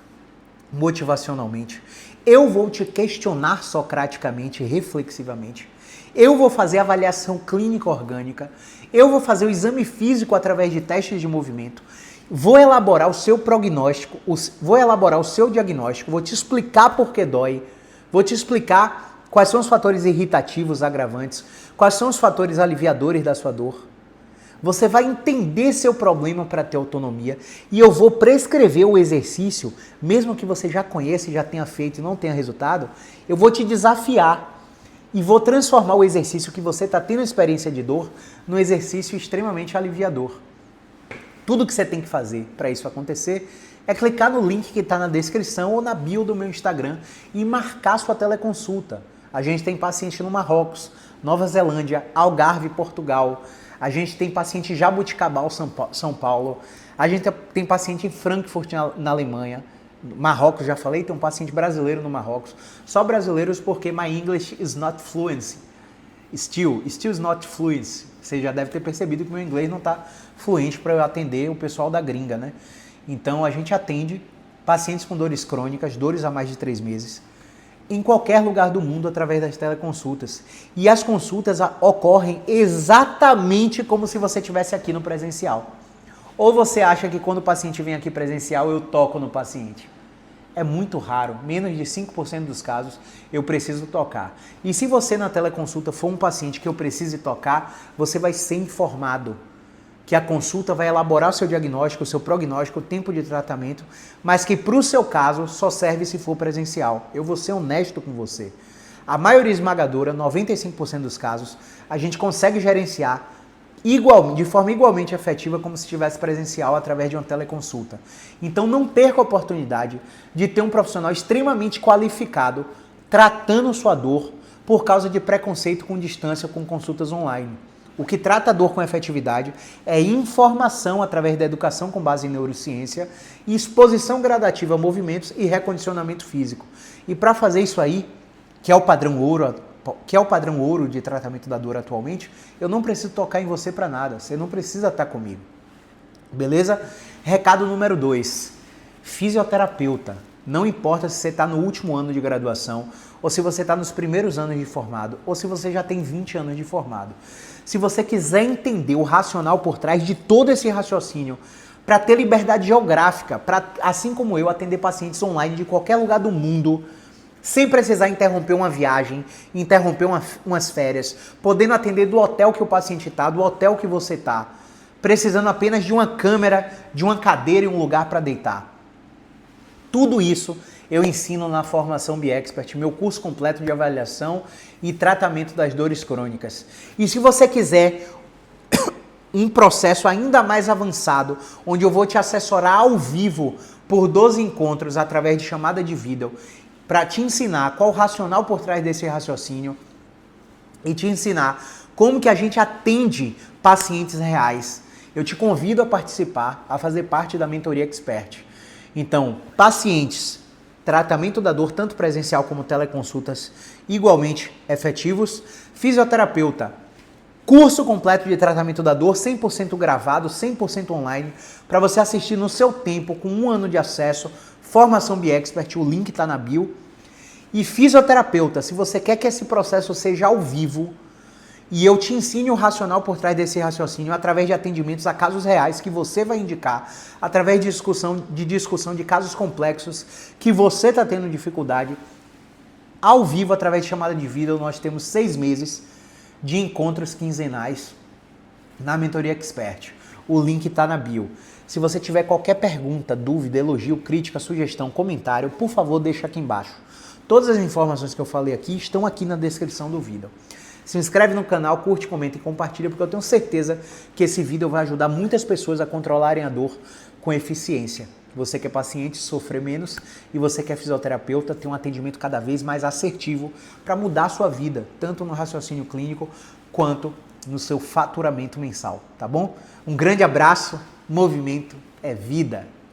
Speaker 1: motivacionalmente. Eu vou te questionar socraticamente, reflexivamente. Eu vou fazer avaliação clínica orgânica. Eu vou fazer o exame físico através de testes de movimento. Vou elaborar o seu prognóstico, vou elaborar o seu diagnóstico, vou te explicar por que dói, vou te explicar quais são os fatores irritativos, agravantes, quais são os fatores aliviadores da sua dor. Você vai entender seu problema para ter autonomia e eu vou prescrever o exercício, mesmo que você já conheça e já tenha feito e não tenha resultado, eu vou te desafiar e vou transformar o exercício que você está tendo experiência de dor num exercício extremamente aliviador. Tudo que você tem que fazer para isso acontecer é clicar no link que está na descrição ou na bio do meu Instagram e marcar sua teleconsulta. A gente tem paciente no Marrocos, Nova Zelândia, Algarve, Portugal. A gente tem paciente em Jaboticabal, São Paulo. A gente tem paciente em Frankfurt, na Alemanha. Marrocos, já falei, tem um paciente brasileiro no Marrocos. Só brasileiros porque my English is not fluency. Still is not fluency. Você já deve ter percebido que meu inglês não está fluente para eu atender o pessoal da gringa, né? Então a gente atende pacientes com dores crônicas, dores há mais de 3 meses, em qualquer lugar do mundo através das teleconsultas. E as consultas ocorrem exatamente como se você estivesse aqui no presencial. Ou você acha que quando o paciente vem aqui presencial eu toco no paciente? É muito raro, menos de 5% dos casos eu preciso tocar. E se você na teleconsulta for um paciente que eu precise tocar, você vai ser informado que a consulta vai elaborar o seu diagnóstico, o seu prognóstico, o tempo de tratamento, mas que para o seu caso só serve se for presencial. Eu vou ser honesto com você. A maioria esmagadora, 95% dos casos, a gente consegue gerenciar de forma igualmente efetiva como se estivesse presencial através de uma teleconsulta. Então não perca a oportunidade de ter um profissional extremamente qualificado tratando sua dor por causa de preconceito com distância com consultas online. O que trata a dor com efetividade é informação através da educação com base em neurociência e exposição gradativa a movimentos e recondicionamento físico. E para fazer isso aí, que é o padrão ouro de tratamento da dor atualmente, eu não preciso tocar em você para nada, você não precisa estar comigo. Beleza? Recado número 2, fisioterapeuta. Não importa se você está no último ano de graduação, ou se você está nos primeiros anos de formado, ou se você já tem 20 anos de formado. Se você quiser entender o racional por trás de todo esse raciocínio, para ter liberdade geográfica, para, assim como eu, atender pacientes online de qualquer lugar do mundo, sem precisar interromper uma viagem, interromper umas férias, podendo atender do hotel que o paciente está, do hotel que você está, precisando apenas de uma câmera, de uma cadeira e um lugar para deitar. Tudo isso eu ensino na formação BeExpert, meu curso completo de avaliação e tratamento das dores crônicas. E se você quiser um processo ainda mais avançado, onde eu vou te assessorar ao vivo por 12 encontros através de chamada de vídeo, para te ensinar qual o racional por trás desse raciocínio e te ensinar como que a gente atende pacientes reais, eu te convido a participar, a fazer parte da Mentoria Expert. Então, pacientes, tratamento da dor, tanto presencial como teleconsultas, igualmente efetivos. Fisioterapeuta, curso completo de tratamento da dor, 100% gravado, 100% online, para você assistir no seu tempo, com 1 ano de acesso, formação BeExpert, o link está na bio. E fisioterapeuta, se você quer que esse processo seja ao vivo, e eu te ensino o racional por trás desse raciocínio através de atendimentos a casos reais que você vai indicar, através de discussão de casos complexos que você está tendo dificuldade, ao vivo, através de chamada de vídeo, nós temos 6 meses de encontros quinzenais na Mentoria Expert. O link está na bio. Se você tiver qualquer pergunta, dúvida, elogio, crítica, sugestão, comentário, por favor, deixa aqui embaixo. Todas as informações que eu falei aqui estão aqui na descrição do vídeo. Se inscreve no canal, curte, comenta e compartilha, porque eu tenho certeza que esse vídeo vai ajudar muitas pessoas a controlarem a dor com eficiência. Você que é paciente, sofrer menos, e você que é fisioterapeuta, ter um atendimento cada vez mais assertivo para mudar a sua vida, tanto no raciocínio clínico quanto no seu faturamento mensal, tá bom? Um grande abraço, movimento é vida!